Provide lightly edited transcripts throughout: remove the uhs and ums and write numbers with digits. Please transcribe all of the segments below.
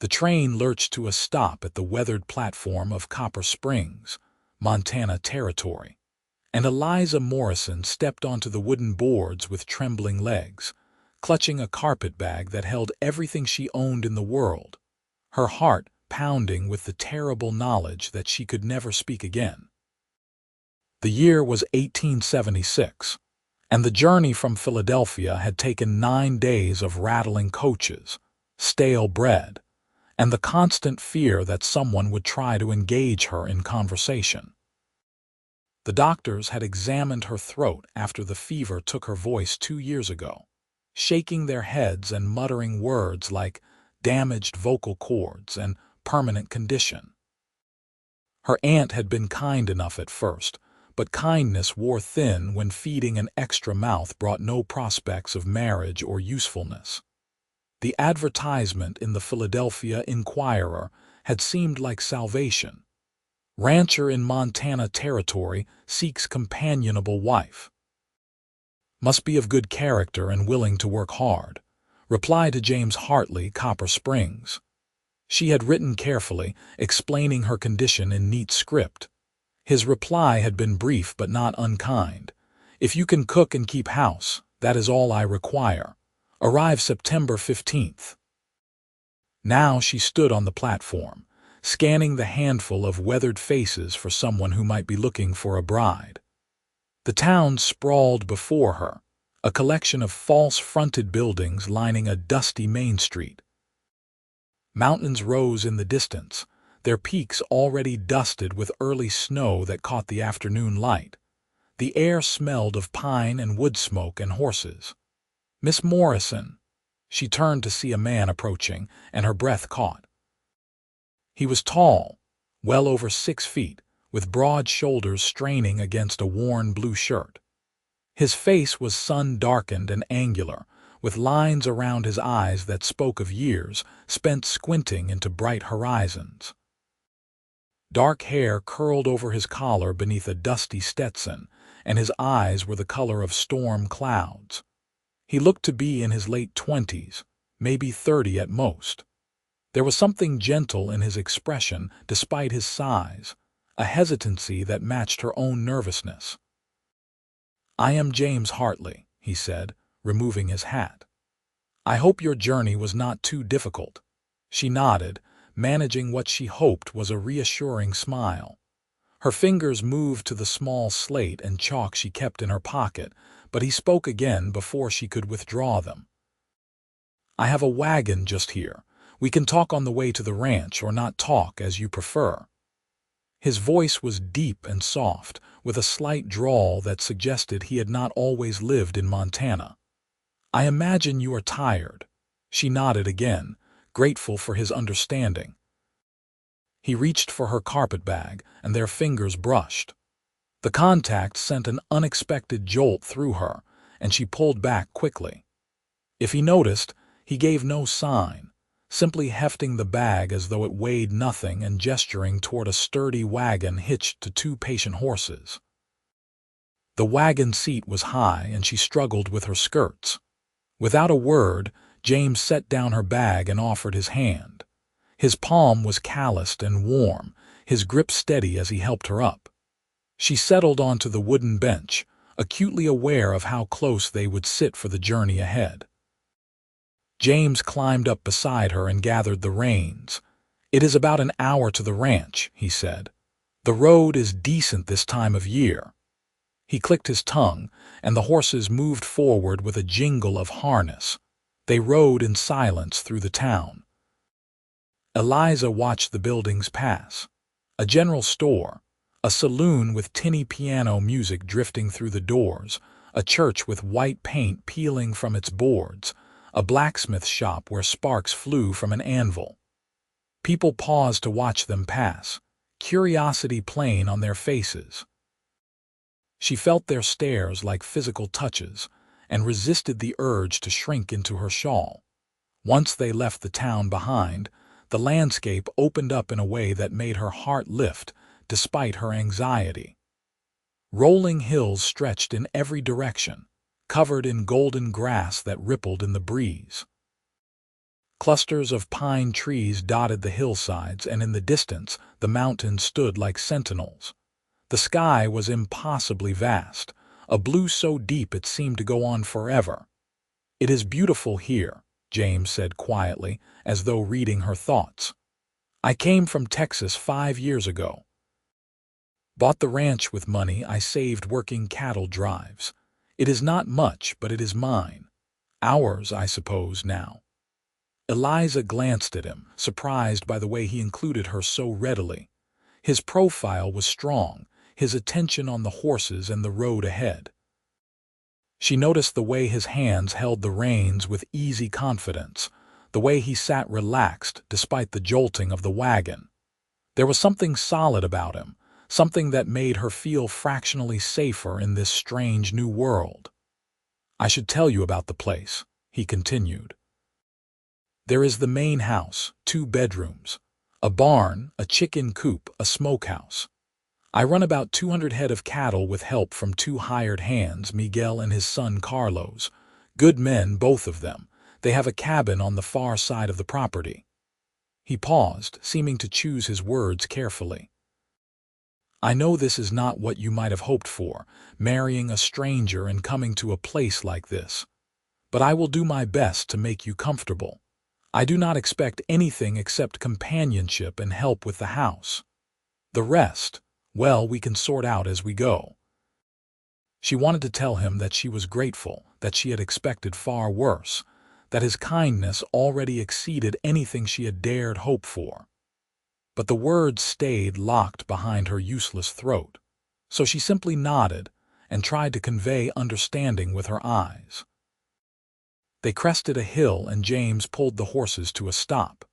The train lurched to a stop at the weathered platform of Copper Springs, Montana Territory, and Eliza Morrison stepped onto the wooden boards with trembling legs, clutching a carpet bag that held everything she owned in the world, her heart pounding with the terrible knowledge that she could never speak again. The year was 1876, and the journey from Philadelphia had taken 9 days of rattling coaches, stale bread, and the constant fear that someone would try to engage her in conversation. The doctors had examined her throat after the fever took her voice 2 years ago, shaking their heads and muttering words like damaged vocal cords and permanent condition. Her aunt had been kind enough at first, but kindness wore thin when feeding an extra mouth brought no prospects of marriage or usefulness. The advertisement in the Philadelphia Inquirer had seemed like salvation. Rancher in Montana Territory seeks companionable wife. Must be of good character and willing to work hard. Reply to James Hartley, Copper Springs. She had written carefully, explaining her condition in neat script. His reply had been brief but not unkind. If you can cook and keep house, that is all I require. Arrive September 15th. Now she stood on the platform, scanning the handful of weathered faces for someone who might be looking for a bride. The town sprawled before her, a collection of false-fronted buildings lining a dusty main street. Mountains rose in the distance, their peaks already dusted with early snow that caught the afternoon light. The air smelled of pine and wood smoke and horses. Miss Morrison. She turned to see a man approaching, and her breath caught. He was tall, well over 6 feet, with broad shoulders straining against a worn blue shirt. His face was sun-darkened and angular, with lines around his eyes that spoke of years spent squinting into bright horizons. Dark hair curled over his collar beneath a dusty Stetson, and his eyes were the color of storm clouds. He looked to be in his late 20s, maybe 30 at most. There was something gentle in his expression despite his size, a hesitancy that matched her own nervousness. "I am James Hartley," he said, removing his hat. "I hope your journey was not too difficult." She nodded, managing what she hoped was a reassuring smile. Her fingers moved to the small slate and chalk she kept in her pocket, but he spoke again before she could withdraw them. "I have a wagon just here. We can talk on the way to the ranch or not talk, as you prefer." His voice was deep and soft, with a slight drawl that suggested he had not always lived in Montana. "I imagine you are tired." She nodded again, grateful for his understanding. He reached for her carpetbag, and their fingers brushed. The contact sent an unexpected jolt through her, and she pulled back quickly. If he noticed, he gave no sign, simply hefting the bag as though it weighed nothing and gesturing toward a sturdy wagon hitched to 2 patient horses. The wagon seat was high, and she struggled with her skirts. Without a word, James set down her bag and offered his hand. His palm was calloused and warm, his grip steady as he helped her up. She settled onto the wooden bench, acutely aware of how close they would sit for the journey ahead. James climbed up beside her and gathered the reins. "It is about an hour to the ranch," he said. "The road is decent this time of year." He clicked his tongue, and the horses moved forward with a jingle of harness. They rode in silence through the town. Eliza watched the buildings pass. A general store, a saloon with tinny piano music drifting through the doors, a church with white paint peeling from its boards, a blacksmith shop where sparks flew from an anvil. People paused to watch them pass, curiosity plain on their faces. She felt their stares like physical touches, and resisted the urge to shrink into her shawl. Once they left the town behind, the landscape opened up in a way that made her heart lift, despite her anxiety. Rolling hills stretched in every direction, covered in golden grass that rippled in the breeze. Clusters of pine trees dotted the hillsides, and in the distance, the mountains stood like sentinels. The sky was impossibly vast, a blue so deep it seemed to go on forever. "It is beautiful here," James said quietly, as though reading her thoughts. "I came from Texas 5 years ago. Bought the ranch with money I saved working cattle drives. It is not much, but it is mine. Ours, I suppose, now." Eliza glanced at him, surprised by the way he included her so readily. His profile was strong, his attention on the horses and the road ahead. She noticed the way his hands held the reins with easy confidence, the way he sat relaxed despite the jolting of the wagon. There was something solid about him, something that made her feel fractionally safer in this strange new world. "I should tell you about the place," he continued. "There is the main house, 2 bedrooms, a barn, a chicken coop, a smokehouse. I run about 200 head of cattle with help from 2 hired hands, Miguel and his son Carlos. Good men, both of them. They have a cabin on the far side of the property." He paused, seeming to choose his words carefully. "I know this is not what you might have hoped for, marrying a stranger and coming to a place like this. But I will do my best to make you comfortable. I do not expect anything except companionship and help with the house. The rest, well, we can sort out as we go." She wanted to tell him that she was grateful, that she had expected far worse, that his kindness already exceeded anything she had dared hope for. But the words stayed locked behind her useless throat, so she simply nodded and tried to convey understanding with her eyes. They crested a hill and James pulled the horses to a stop.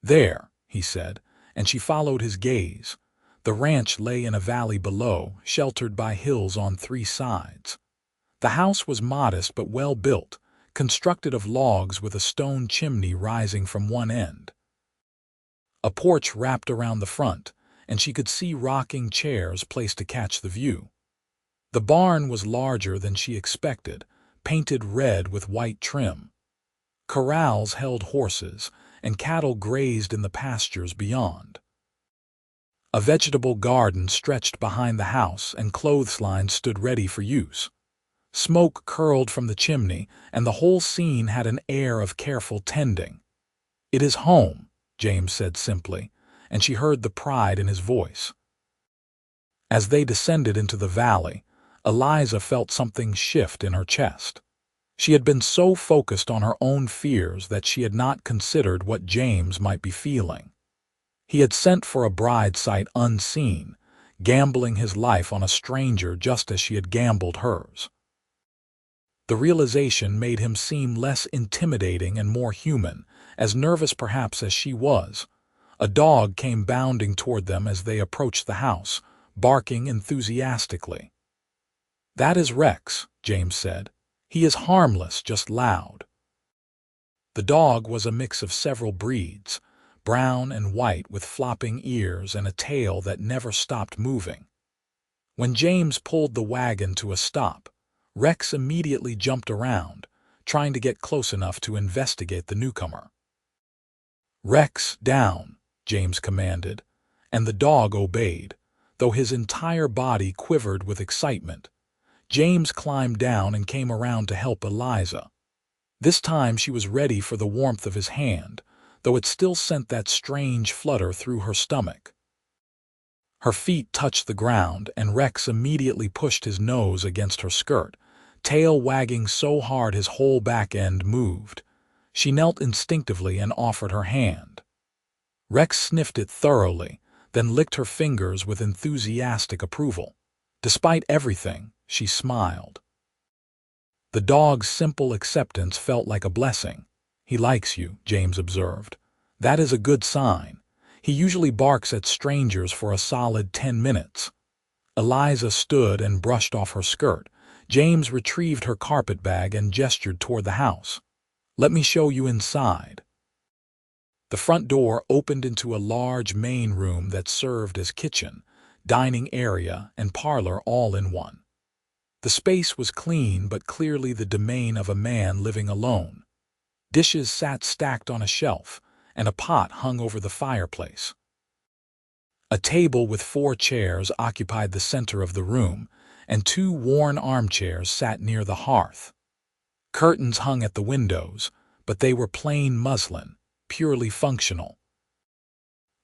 "There," he said, and she followed his gaze. The ranch lay in a valley below, sheltered by hills on 3 sides. The house was modest but well built, constructed of logs with a stone chimney rising from one end. A porch wrapped around the front, and she could see rocking chairs placed to catch the view. The barn was larger than she expected, painted red with white trim. Corrals held horses, and cattle grazed in the pastures beyond. A vegetable garden stretched behind the house, and clotheslines stood ready for use. Smoke curled from the chimney, and the whole scene had an air of careful tending. "It is home," James said simply, and she heard the pride in his voice. As they descended into the valley, Eliza felt something shift in her chest. She had been so focused on her own fears that she had not considered what James might be feeling. He had sent for a bride sight unseen, gambling his life on a stranger just as she had gambled hers. The realization made him seem less intimidating and more human, as nervous perhaps as she was. A dog came bounding toward them as they approached the house, barking enthusiastically. "That is Rex," James said. "He is harmless, just loud." The dog was a mix of several breeds, brown and white with flopping ears and a tail that never stopped moving. When James pulled the wagon to a stop, Rex immediately jumped around, trying to get close enough to investigate the newcomer. "Rex, down," James commanded, and the dog obeyed, though his entire body quivered with excitement. James climbed down and came around to help Eliza. This time she was ready for the warmth of his hand, though it still sent that strange flutter through her stomach. Her feet touched the ground, and Rex immediately pushed his nose against her skirt, tail wagging so hard his whole back end moved. She knelt instinctively and offered her hand. Rex sniffed it thoroughly, then licked her fingers with enthusiastic approval. Despite everything, she smiled. The dog's simple acceptance felt like a blessing. "He likes you," James observed. "That is a good sign. He usually barks at strangers for a solid 10 minutes. Eliza stood and brushed off her skirt. James retrieved her carpet bag and gestured toward the house. "Let me show you inside." The front door opened into a large main room that served as kitchen, dining area, and parlor all in one. The space was clean but clearly the domain of a man living alone. Dishes sat stacked on a shelf, and a pot hung over the fireplace. A table with 4 chairs occupied the center of the room, and 2 worn armchairs sat near the hearth. Curtains hung at the windows, but they were plain muslin, purely functional.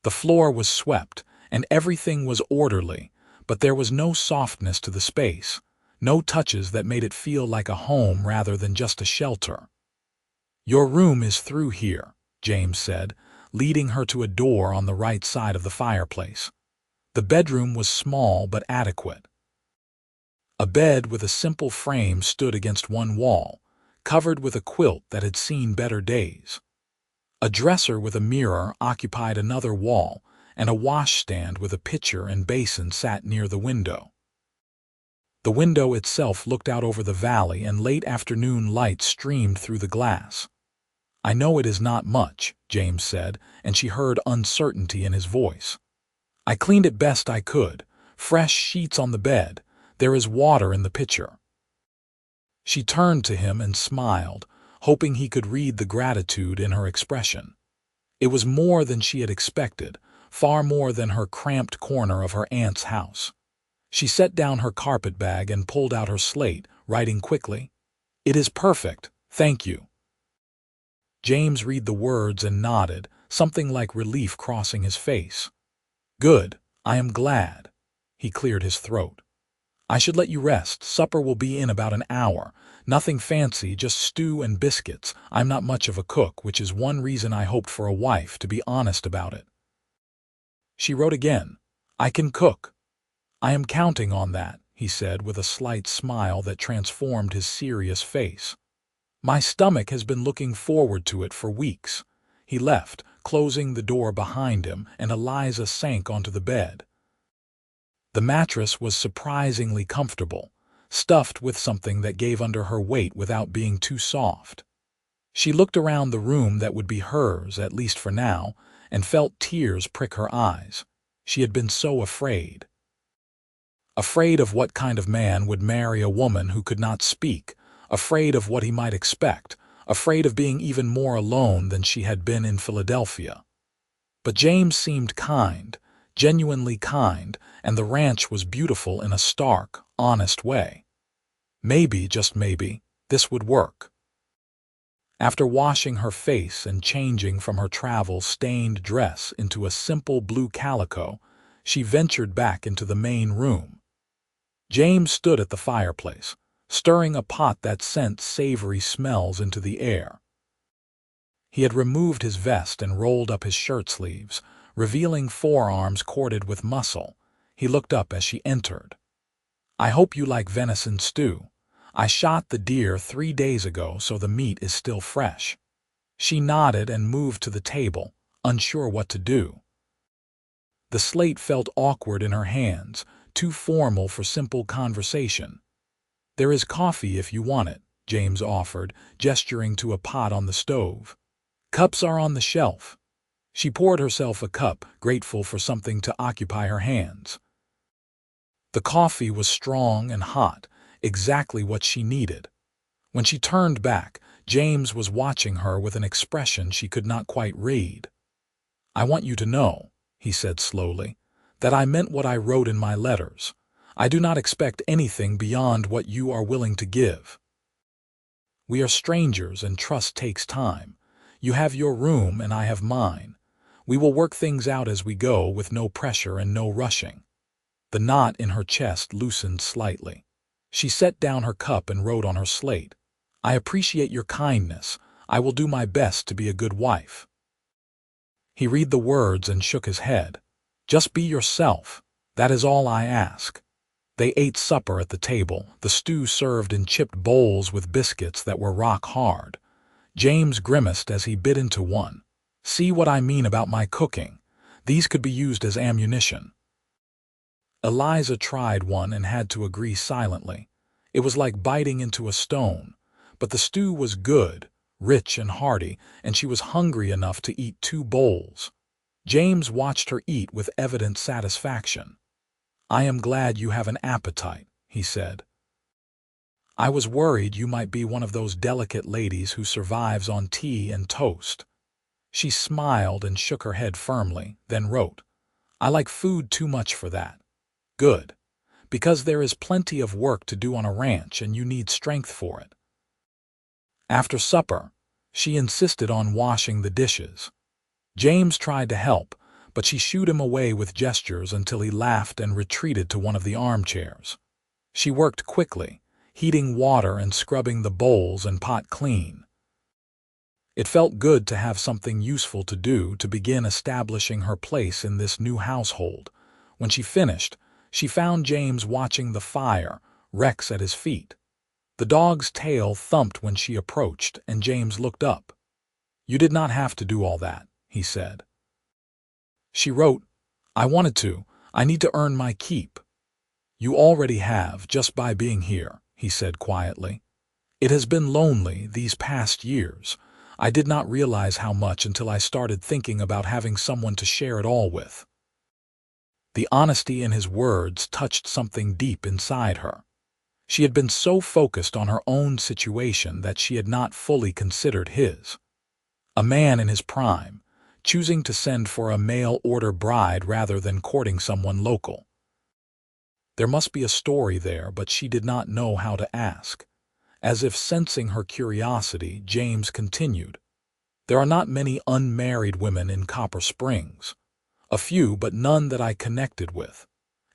The floor was swept, and everything was orderly, but there was no softness to the space, no touches that made it feel like a home rather than just a shelter. "Your room is through here," James said, leading her to a door on the right side of the fireplace. The bedroom was small but adequate. A bed with a simple frame stood against one wall, covered with a quilt that had seen better days. A dresser with a mirror occupied another wall, and a washstand with a pitcher and basin sat near the window. The window itself looked out over the valley, and late afternoon light streamed through the glass. "I know it is not much," James said, and she heard uncertainty in his voice. "I cleaned it best I could. Fresh sheets on the bed. There is water in the pitcher." She turned to him and smiled, hoping he could read the gratitude in her expression. It was more than she had expected, far more than her cramped corner of her aunt's house. She set down her carpetbag and pulled out her slate, writing quickly, "It is perfect, thank you." James read the words and nodded, something like relief crossing his face. "Good, I am glad." He cleared his throat. "I should let you rest. Supper will be in about an hour. Nothing fancy, just stew and biscuits. I'm not much of a cook, which is one reason I hoped for a wife, to be honest about it." She wrote again, "I can cook." "I am counting on that," he said with a slight smile that transformed his serious face. "My stomach has been looking forward to it for weeks." He left, closing the door behind him, and Eliza sank onto the bed. The mattress was surprisingly comfortable, stuffed with something that gave under her weight without being too soft. She looked around the room that would be hers, at least for now, and felt tears prick her eyes. She had been so afraid. Afraid of what kind of man would marry a woman who could not speak, afraid of what he might expect, afraid of being even more alone than she had been in Philadelphia. But James seemed kind, genuinely kind, and the ranch was beautiful in a stark, honest way. Maybe, just maybe, this would work. After washing her face and changing from her travel-stained dress into a simple blue calico, she ventured back into the main room. James stood at the fireplace, stirring a pot that sent savory smells into the air. He had removed his vest and rolled up his shirt sleeves, revealing forearms corded with muscle. He looked up as she entered. "I hope you like venison stew. I shot the deer 3 days ago, so the meat is still fresh." She nodded and moved to the table, unsure what to do. The slate felt awkward in her hands, too formal for simple conversation. "There is coffee if you want it," James offered, gesturing to a pot on the stove. "Cups are on the shelf." She poured herself a cup, grateful for something to occupy her hands. The coffee was strong and hot, exactly what she needed. When she turned back, James was watching her with an expression she could not quite read. "I want you to know," he said slowly, "that I meant what I wrote in my letters. I do not expect anything beyond what you are willing to give. We are strangers and trust takes time. You have your room and I have mine. We will work things out as we go with no pressure and no rushing." The knot in her chest loosened slightly. She set down her cup and wrote on her slate, "I appreciate your kindness. I will do my best to be a good wife." He read the words and shook his head. "Just be yourself. That is all I ask." They ate supper at the table, the stew served in chipped bowls with biscuits that were rock hard. James grimaced as he bit into one. "See what I mean about my cooking? These could be used as ammunition." Eliza tried one and had to agree silently. It was like biting into a stone, but the stew was good, rich and hearty, and she was hungry enough to eat 2 bowls. James watched her eat with evident satisfaction. "I am glad you have an appetite," he said. I was worried you might be one of those delicate ladies who survives on tea and toast." She smiled and shook her head firmly, then wrote, "I like food too much for that." "Good. Because there is plenty of work to do on a ranch and you need strength for it." After supper, she insisted on washing the dishes. James tried to help, but she shooed him away with gestures until he laughed and retreated to one of the armchairs. She worked quickly, heating water and scrubbing the bowls and pot clean. It felt good to have something useful to do to begin establishing her place in this new household. When she finished, she found James watching the fire, Rex at his feet. The dog's tail thumped when she approached, and James looked up. "You did not have to do all that," he said. She wrote, "I wanted to. I need to earn my keep." "You already have, just by being here," he said quietly. "It has been lonely these past years. I did not realize how much until I started thinking about having someone to share it all with." The honesty in his words touched something deep inside her. She had been so focused on her own situation that she had not fully considered his. A man in his prime, choosing to send for a mail-order bride rather than courting someone local. There must be a story there, but she did not know how to ask. As if sensing her curiosity, James continued, "There are not many unmarried women in Copper Springs. A few, but none that I connected with.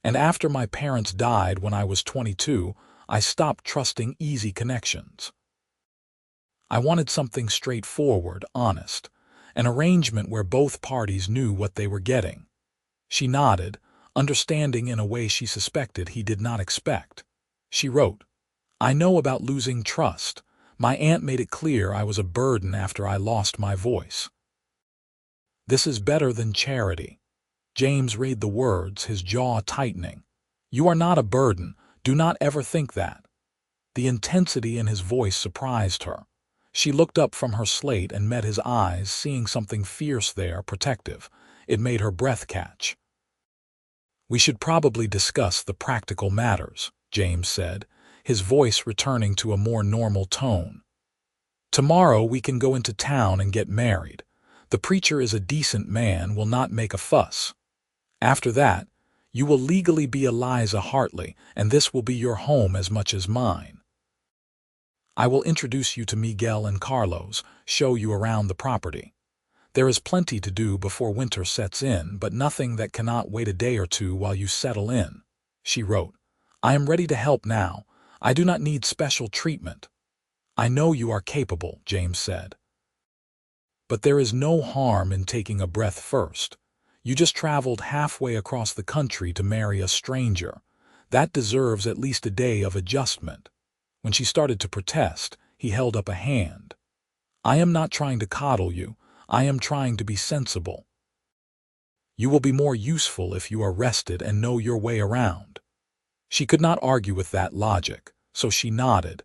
And after my parents died when I was 22, I stopped trusting easy connections. I wanted something straightforward, honest, an arrangement where both parties knew what they were getting." She nodded, understanding in a way she suspected he did not expect. She wrote, "I know about losing trust. My aunt made it clear I was a burden after I lost my voice." "This is better than charity." James read the words, his jaw tightening. "You are not a burden. Do not ever think that." The intensity in his voice surprised her. She looked up from her slate and met his eyes, seeing something fierce there, protective. It made her breath catch. "We should probably discuss the practical matters," James said, his voice returning to a more normal tone. "Tomorrow we can go into town and get married. The preacher is a decent man, will not make a fuss. After that, you will legally be Eliza Hartley, and this will be your home as much as mine. I will introduce you to Miguel and Carlos, show you around the property. There is plenty to do before winter sets in, but nothing that cannot wait a day or two while you settle in." She wrote, "I am ready to help now. I do not need special treatment." "I know you are capable," James said. "But there is no harm in taking a breath first. You just traveled halfway across the country to marry a stranger. That deserves at least a day of adjustment." When she started to protest, he held up a hand. "I am not trying to coddle you. I am trying to be sensible. You will be more useful if you are rested and know your way around." She could not argue with that logic, so she nodded.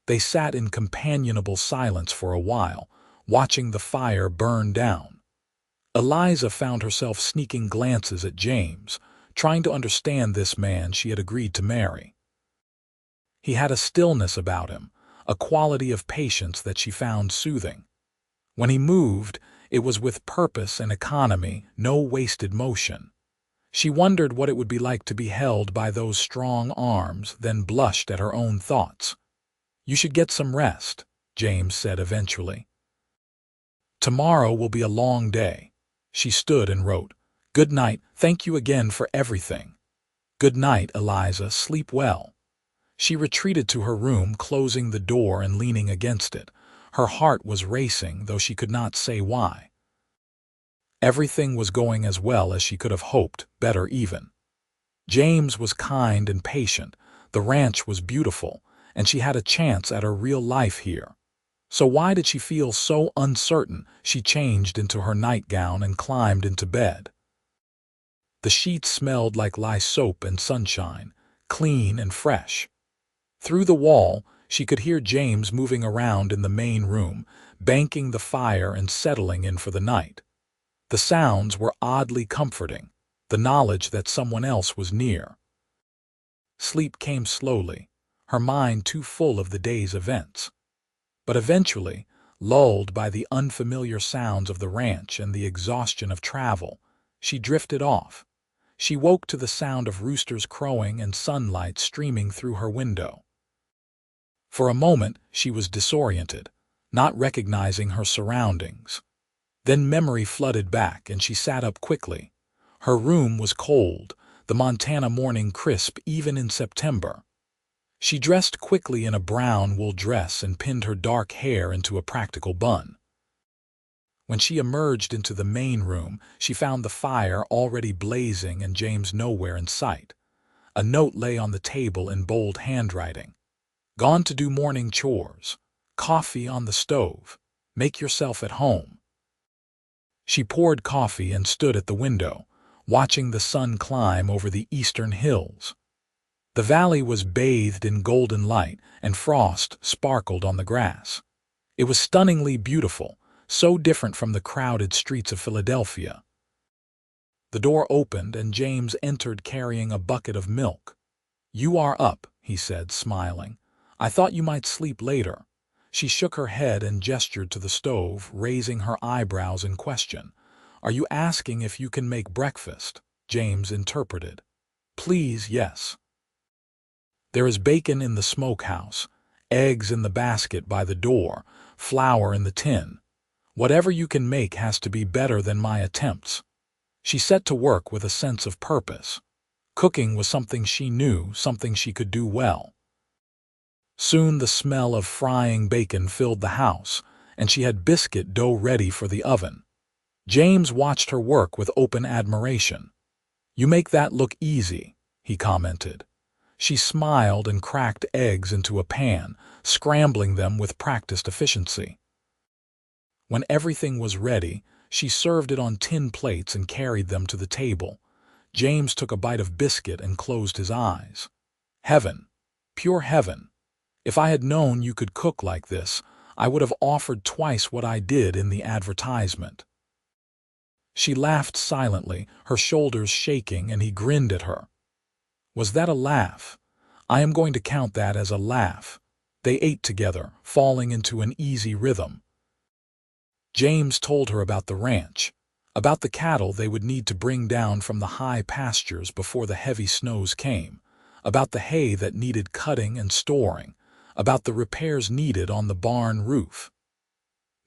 They sat in companionable silence for a while, watching the fire burn down. Eliza found herself sneaking glances at James, trying to understand this man she had agreed to marry. He had a stillness about him, a quality of patience that she found soothing. When he moved, it was with purpose and economy, no wasted motion. She wondered what it would be like to be held by those strong arms, then blushed at her own thoughts. "You should get some rest," James said eventually. "Tomorrow will be a long day." She stood and wrote, "Good night, thank you again for everything." "Good night, Eliza, sleep well." She retreated to her room, closing the door and leaning against it. Her heart was racing, though she could not say why. Everything was going as well as she could have hoped, better even. James was kind and patient, the ranch was beautiful, and she had a chance at her real life here. So why did she feel so uncertain? She changed into her nightgown and climbed into bed. The sheets smelled like lye soap and sunshine, clean and fresh. Through the wall, she could hear James moving around in the main room, banking the fire and settling in for the night. The sounds were oddly comforting, the knowledge that someone else was near. Sleep came slowly. her mind too full of the day's events. But eventually, lulled by the unfamiliar sounds of the ranch and the exhaustion of travel, she drifted off. She woke to the sound of roosters crowing and sunlight streaming through her window. For a moment, she was disoriented, not recognizing her surroundings. Then memory flooded back and she sat up quickly. Her room was cold, the Montana morning crisp even in September. She dressed quickly in a brown wool dress and pinned her dark hair into a practical bun. When she emerged into the main room, she found the fire already blazing and James nowhere in sight. A note lay on the table in bold handwriting. "Gone to do morning chores. Coffee on the stove. Make yourself at home." She poured coffee and stood at the window, watching the sun climb over the eastern hills. The valley was bathed in golden light, and frost sparkled on the grass. It was stunningly beautiful, so different from the crowded streets of Philadelphia. The door opened and James entered carrying a bucket of milk. "You are up," he said, smiling. "I thought you might sleep later." She shook her head and gestured to the stove, raising her eyebrows in question. "Are you asking if you can make breakfast?" James interpreted. "Please, yes. There is bacon in the smokehouse, eggs in the basket by the door, flour in the tin. Whatever you can make has to be better than my attempts." She set to work with a sense of purpose. Cooking was something she knew, something she could do well. Soon the smell of frying bacon filled the house, and she had biscuit dough ready for the oven. James watched her work with open admiration. "You make that look easy," he commented. She smiled and cracked eggs into a pan, scrambling them with practiced efficiency. When everything was ready, she served it on tin plates and carried them to the table. James took a bite of biscuit and closed his eyes. Heaven. Pure heaven. If I had known you could cook like this, I would have offered twice what I did in the advertisement. She laughed silently, her shoulders shaking, and he grinned at her. Was that a laugh? I am going to count that as a laugh. They ate together, falling into an easy rhythm. James told her about the ranch, about the cattle they would need to bring down from the high pastures before the heavy snows came, about the hay that needed cutting and storing, about the repairs needed on the barn roof.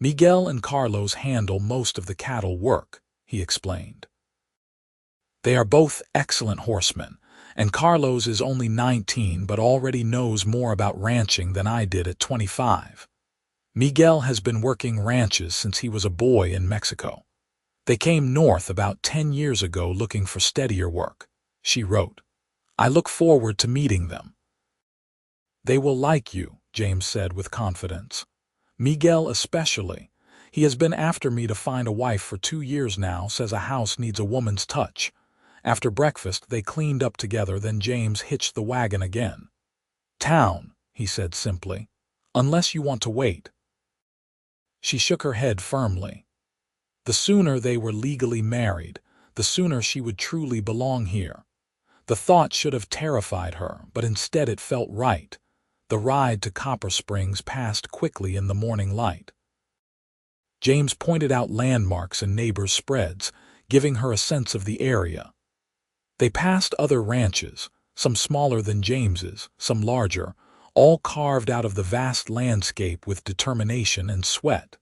"Miguel and Carlos handle most of the cattle work," he explained. "They are both excellent horsemen, and Carlos is only 19 but already knows more about ranching than I did at 25. Miguel has been working ranches since he was a boy in Mexico. They came north about 10 years ago looking for steadier work," she wrote. "I look forward to meeting them." "They will like you," James said with confidence. "Miguel especially. He has been after me to find a wife for 2 years now, says a house needs a woman's touch." After breakfast, they cleaned up together, then James hitched the wagon again. "Town," he said simply, "unless you want to wait." She shook her head firmly. The sooner they were legally married, the sooner she would truly belong here. The thought should have terrified her, but instead it felt right. The ride to Copper Springs passed quickly in the morning light. James pointed out landmarks and neighbors' spreads, giving her a sense of the area. They passed other ranches, some smaller than James's, some larger, all carved out of the vast landscape with determination and sweat.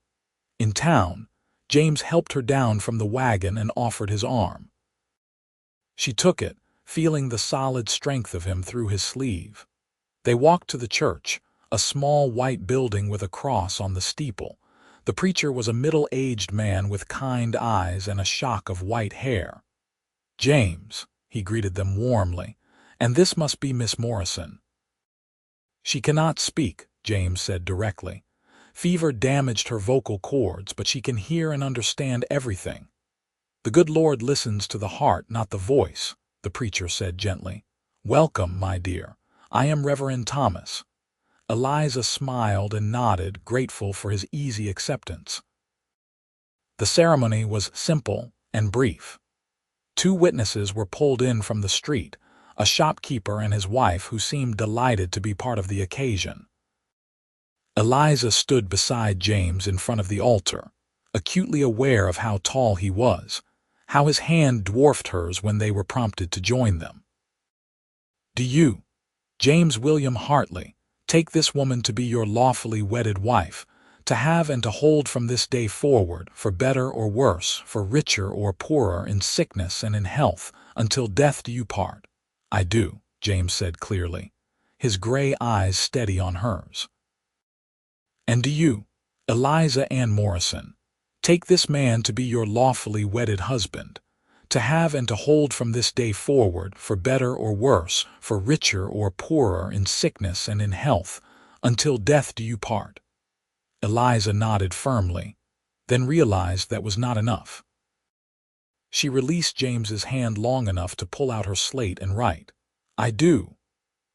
In town, James helped her down from the wagon and offered his arm. She took it, feeling the solid strength of him through his sleeve. They walked to the church, a small white building with a cross on the steeple. The preacher was a middle-aged man with kind eyes and a shock of white hair. "James," he greeted them warmly, "and this must be Miss Morrison." "She cannot speak," James said directly. "Fever damaged her vocal cords, but she can hear and understand everything." "The good Lord listens to the heart, not the voice," the preacher said gently. "Welcome, my dear. I am Reverend Thomas." Eliza smiled and nodded, grateful for his easy acceptance. The ceremony was simple and brief. 2 witnesses were pulled in from the street, a shopkeeper and his wife who seemed delighted to be part of the occasion. Eliza stood beside James in front of the altar, acutely aware of how tall he was, how his hand dwarfed hers when they were prompted to join them. "Do you, James William Hartley, take this woman to be your lawfully wedded wife, to have and to hold from this day forward, for better or worse, for richer or poorer, in sickness and in health, until death do you part?" "I do," James said clearly, his gray eyes steady on hers. "And do you, Eliza Ann Morrison, take this man to be your lawfully wedded husband, to have and to hold from this day forward, for better or worse, for richer or poorer, in sickness and in health, until death do you part?" Eliza nodded firmly, then realized that was not enough. She released James's hand long enough to pull out her slate and write, "I do."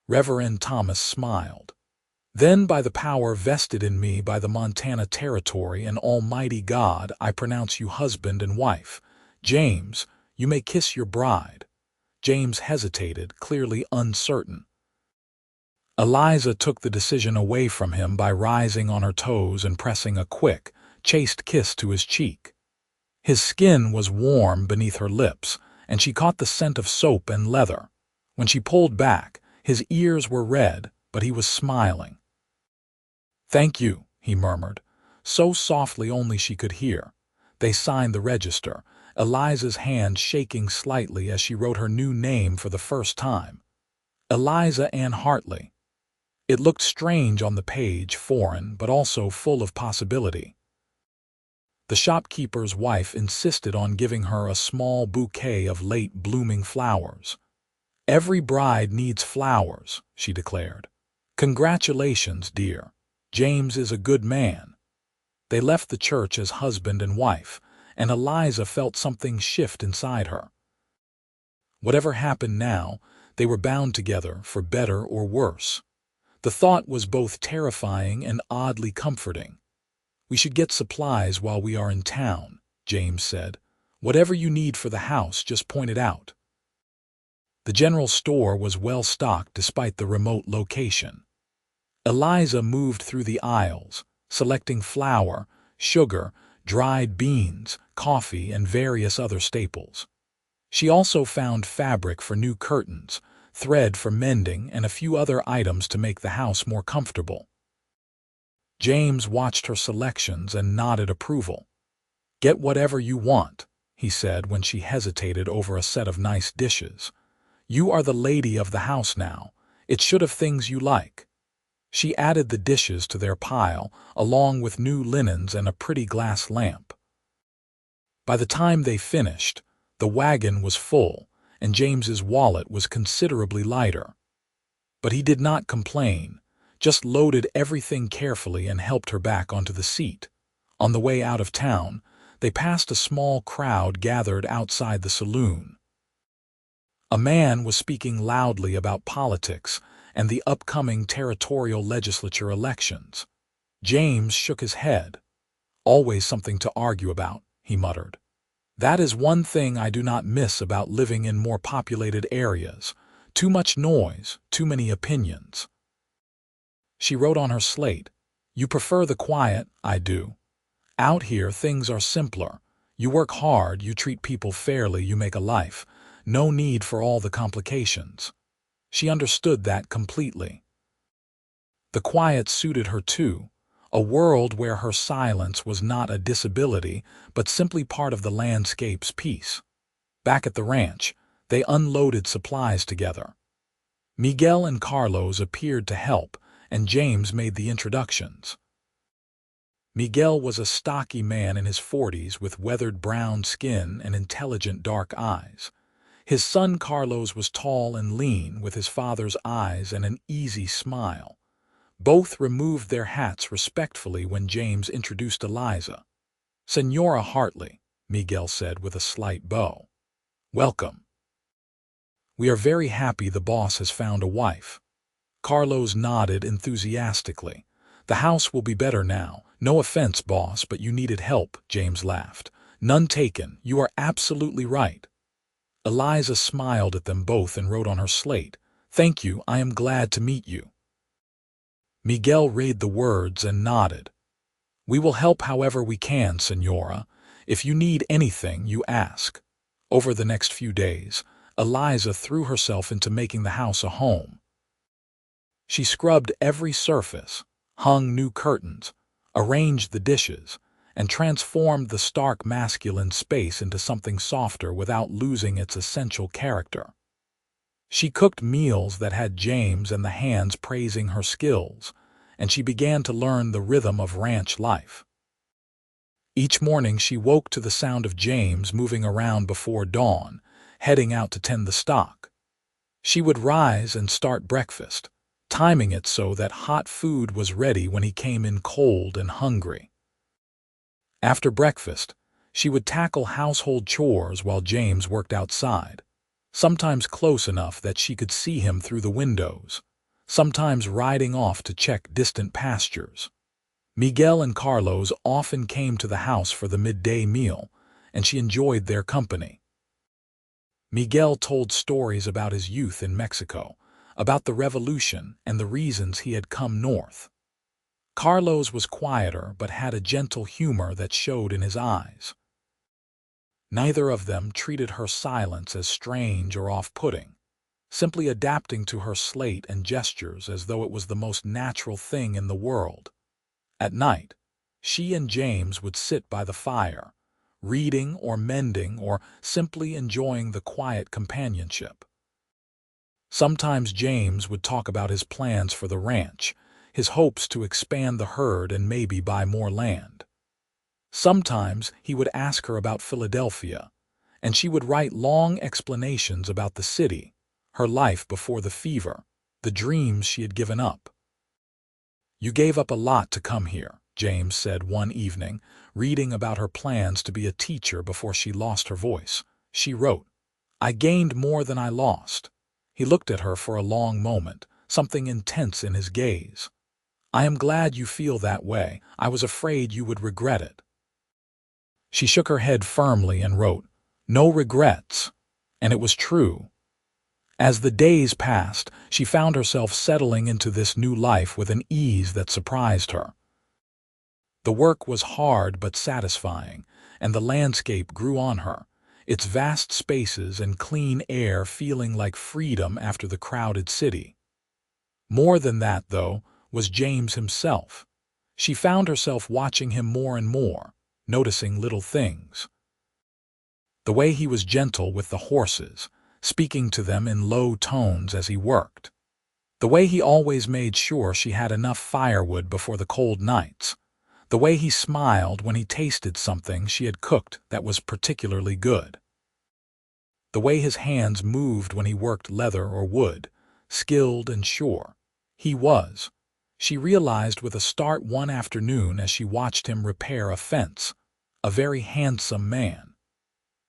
Reverend Thomas smiled. "Then, by the power vested in me by the Montana Territory and Almighty God, I pronounce you husband and wife. James, you may kiss your bride." James hesitated, clearly uncertain. Eliza took the decision away from him by rising on her toes and pressing a quick, chaste kiss to his cheek. His skin was warm beneath her lips, and she caught the scent of soap and leather. When she pulled back, his ears were red, but he was smiling. "Thank you," he murmured, so softly only she could hear. They signed the register, Eliza's hand shaking slightly as she wrote her new name for the first time. Eliza Ann Hartley. It looked strange on the page, foreign, but also full of possibility. The shopkeeper's wife insisted on giving her a small bouquet of late-blooming flowers. "Every bride needs flowers," she declared. "Congratulations, dear. James is a good man." They left the church as husband and wife, and Eliza felt something shift inside her. Whatever happened now, they were bound together for better or worse. The thought was both terrifying and oddly comforting. "We should get supplies while we are in town," James said. "Whatever you need for the house, just point it out." The general store was well stocked despite the remote location. Eliza moved through the aisles, selecting flour, sugar, dried beans, coffee, and various other staples. She also found fabric for new curtains, thread for mending, and a few other items to make the house more comfortable. James watched her selections and nodded approval. "Get whatever you want," he said when she hesitated over a set of nice dishes. "You are the lady of the house now. It should have things you like." She added the dishes to their pile, along with new linens and a pretty glass lamp. By the time they finished, the wagon was full, and James's wallet was considerably lighter. But he did not complain, just loaded everything carefully and helped her back onto the seat. On the way out of town, they passed a small crowd gathered outside the saloon. A man was speaking loudly about politics and the upcoming territorial legislature elections. James shook his head. "Always something to argue about," he muttered. "That is one thing I do not miss about living in more populated areas. Too much noise, too many opinions." She wrote on her slate, "You prefer the quiet, I do. Out here things are simpler. You work hard, you treat people fairly, you make a life. No need for all the complications." She understood that completely. The quiet suited her too, a world where her silence was not a disability, but simply part of the landscape's peace. Back at the ranch, they unloaded supplies together. Miguel and Carlos appeared to help, and James made the introductions. Miguel was a stocky man in his 40s with weathered brown skin and intelligent dark eyes. His son Carlos was tall and lean, with his father's eyes and an easy smile. Both removed their hats respectfully when James introduced Eliza. "Senora Hartley," Miguel said with a slight bow. "Welcome. We are very happy the boss has found a wife." Carlos nodded enthusiastically. "The house will be better now. No offense, boss, but you needed help," James laughed. "None taken. You are absolutely right." Eliza smiled at them both and wrote on her slate, "Thank you, I am glad to meet you." Miguel read the words and nodded. "We will help however we can, Senora. If you need anything, you ask." Over the next few days, Eliza threw herself into making the house a home. She scrubbed every surface, hung new curtains, arranged the dishes, and transformed the stark masculine space into something softer without losing its essential character. She cooked meals that had James and the hands praising her skills, and she began to learn the rhythm of ranch life. Each morning she woke to the sound of James moving around before dawn, heading out to tend the stock. She would rise and start breakfast, timing it so that hot food was ready when he came in cold and hungry. After breakfast, she would tackle household chores while James worked outside, sometimes close enough that she could see him through the windows, sometimes riding off to check distant pastures. Miguel and Carlos often came to the house for the midday meal, and she enjoyed their company. Miguel told stories about his youth in Mexico, about the revolution and the reasons he had come north. Carlos was quieter but had a gentle humor that showed in his eyes. Neither of them treated her silence as strange or off-putting, simply adapting to her slate and gestures as though it was the most natural thing in the world. At night, she and James would sit by the fire, reading or mending or simply enjoying the quiet companionship. Sometimes James would talk about his plans for the ranch, his hopes to expand the herd and maybe buy more land. Sometimes he would ask her about Philadelphia, and she would write long explanations about the city, her life before the fever, the dreams she had given up. "You gave up a lot to come here," James said one evening, reading about her plans to be a teacher before she lost her voice. She wrote, "I gained more than I lost." He looked at her for a long moment, something intense in his gaze. "I am glad you feel that way. I was afraid you would regret it." She shook her head firmly and wrote, "No regrets." And it was true. As the days passed, she found herself settling into this new life with an ease that surprised her. The work was hard but satisfying, and the landscape grew on her, its vast spaces and clean air feeling like freedom after the crowded city. More than that, though, was James himself. She found herself watching him more and more, noticing little things. The way he was gentle with the horses, speaking to them in low tones as he worked. The way he always made sure she had enough firewood before the cold nights. The way he smiled when he tasted something she had cooked that was particularly good. The way his hands moved when he worked leather or wood, skilled and sure. He was. She realized with a start one afternoon as she watched him repair a fence. A very handsome man.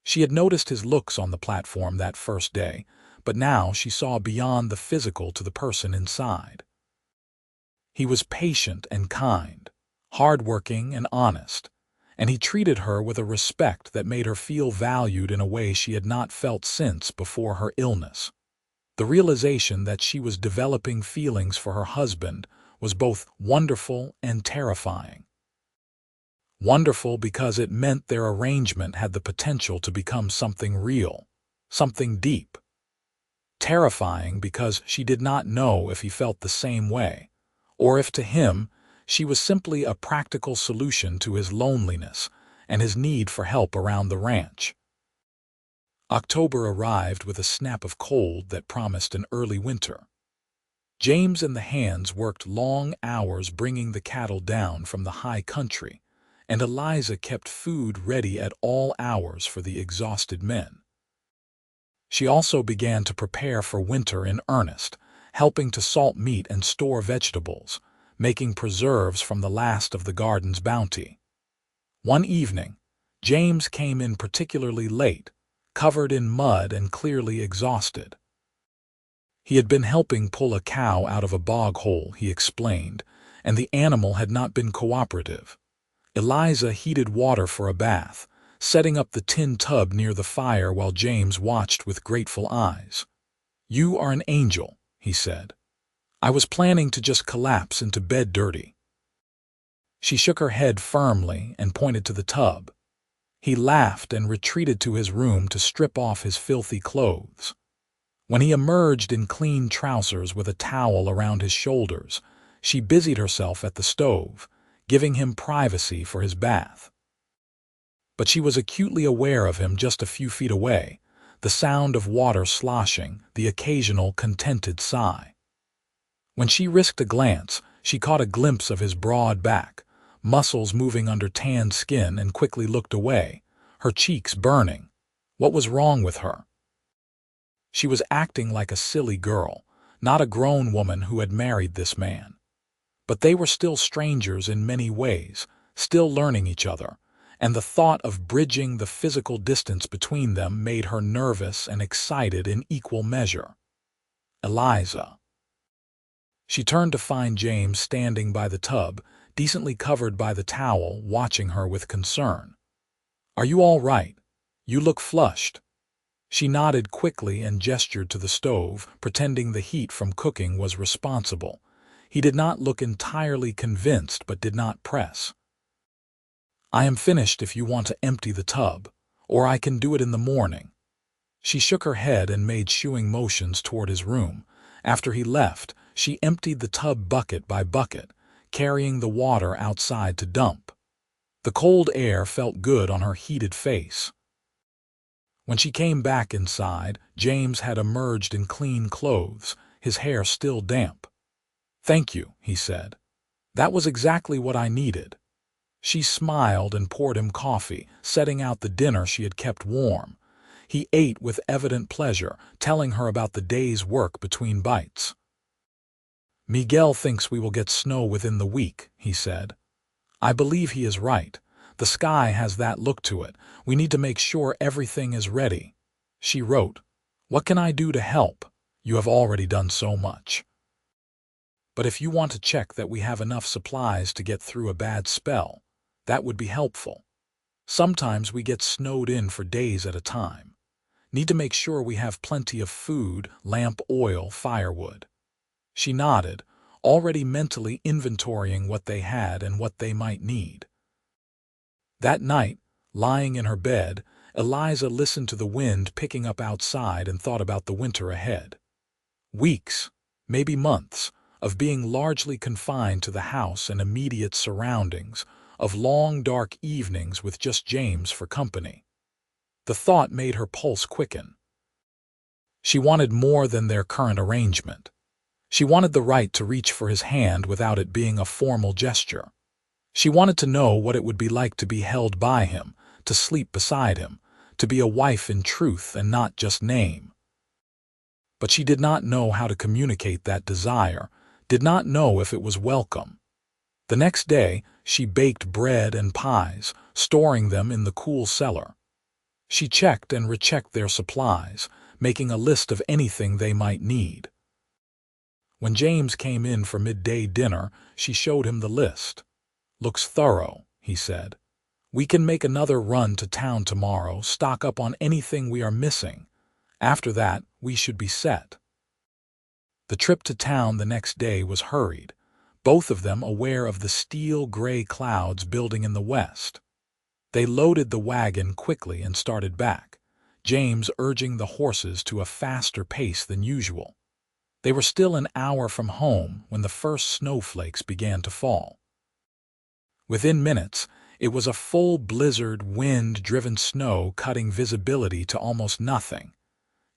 She had noticed his looks on the platform that first day, but now she saw beyond the physical to the person inside. He was patient and kind, hardworking and honest, and he treated her with a respect that made her feel valued in a way she had not felt since before her illness. The realization that she was developing feelings for her husband was both wonderful and terrifying. Wonderful because it meant their arrangement had the potential to become something real, something deep. Terrifying because she did not know if he felt the same way, or if to him she was simply a practical solution to his loneliness and his need for help around the ranch. October arrived with a snap of cold that promised an early winter. James and the hands worked long hours bringing the cattle down from the high country, and Eliza kept food ready at all hours for the exhausted men. She also began to prepare for winter in earnest, helping to salt meat and store vegetables, making preserves from the last of the garden's bounty. One evening, James came in particularly late, covered in mud and clearly exhausted. He had been helping pull a cow out of a bog hole, he explained, and the animal had not been cooperative. Eliza heated water for a bath, setting up the tin tub near the fire while James watched with grateful eyes. "You are an angel," he said. "I was planning to just collapse into bed dirty." She shook her head firmly and pointed to the tub. He laughed and retreated to his room to strip off his filthy clothes. When he emerged in clean trousers with a towel around his shoulders, she busied herself at the stove, giving him privacy for his bath. But she was acutely aware of him just a few feet away, the sound of water sloshing, the occasional contented sigh. When she risked a glance, she caught a glimpse of his broad back, muscles moving under tanned skin, and quickly looked away, her cheeks burning. What was wrong with her? She was acting like a silly girl, not a grown woman who had married this man. But they were still strangers in many ways, still learning each other, and the thought of bridging the physical distance between them made her nervous and excited in equal measure. Eliza. She turned to find James standing by the tub, decently covered by the towel, watching her with concern. "Are you all right? You look flushed." She nodded quickly and gestured to the stove, pretending the heat from cooking was responsible. He did not look entirely convinced, but did not press. "I am finished if you want to empty the tub, or I can do it in the morning." She shook her head and made shooing motions toward his room. After he left, she emptied the tub bucket by bucket, carrying the water outside to dump. The cold air felt good on her heated face. When she came back inside, James had emerged in clean clothes, his hair still damp. "Thank you," he said. "That was exactly what I needed." She smiled and poured him coffee, setting out the dinner she had kept warm. He ate with evident pleasure, telling her about the day's work between bites. "Miguel thinks we will get snow within the week," he said. "I believe he is right. The sky has that look to it. We need to make sure everything is ready." She wrote, "What can I do to help? You have already done so much. But if you want to check that we have enough supplies to get through a bad spell, that would be helpful. Sometimes we get snowed in for days at a time. Need to make sure we have plenty of food, lamp oil, firewood." She nodded, already mentally inventorying what they had and what they might need. That night, lying in her bed, Eliza listened to the wind picking up outside and thought about the winter ahead. Weeks, maybe months, of being largely confined to the house and immediate surroundings, of long dark evenings with just James for company. The thought made her pulse quicken. She wanted more than their current arrangement. She wanted the right to reach for his hand without it being a formal gesture. She wanted to know what it would be like to be held by him, to sleep beside him, to be a wife in truth and not just name. But she did not know how to communicate that desire, did not know if it was welcome. The next day, she baked bread and pies, storing them in the cool cellar. She checked and rechecked their supplies, making a list of anything they might need. When James came in for midday dinner, she showed him the list. "Looks thorough," he said. "We can make another run to town tomorrow, stock up on anything we are missing. After that, we should be set." The trip to town the next day was hurried, both of them aware of the steel-gray clouds building in the west. They loaded the wagon quickly and started back, James urging the horses to a faster pace than usual. They were still an hour from home when the first snowflakes began to fall. Within minutes, it was a full blizzard, wind-driven snow cutting visibility to almost nothing.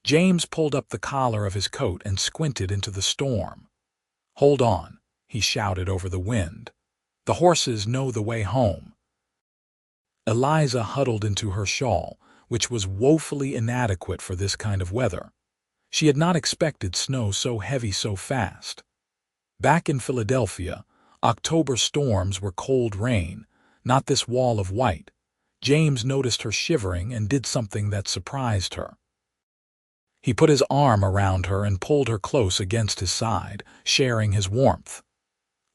James pulled up the collar of his coat and squinted into the storm. "Hold on," he shouted over the wind. "The horses know the way home." Eliza huddled into her shawl, which was woefully inadequate for this kind of weather. She had not expected snow so heavy so fast. Back in Philadelphia, October storms were cold rain, not this wall of white. James noticed her shivering and did something that surprised her. He put his arm around her and pulled her close against his side, sharing his warmth.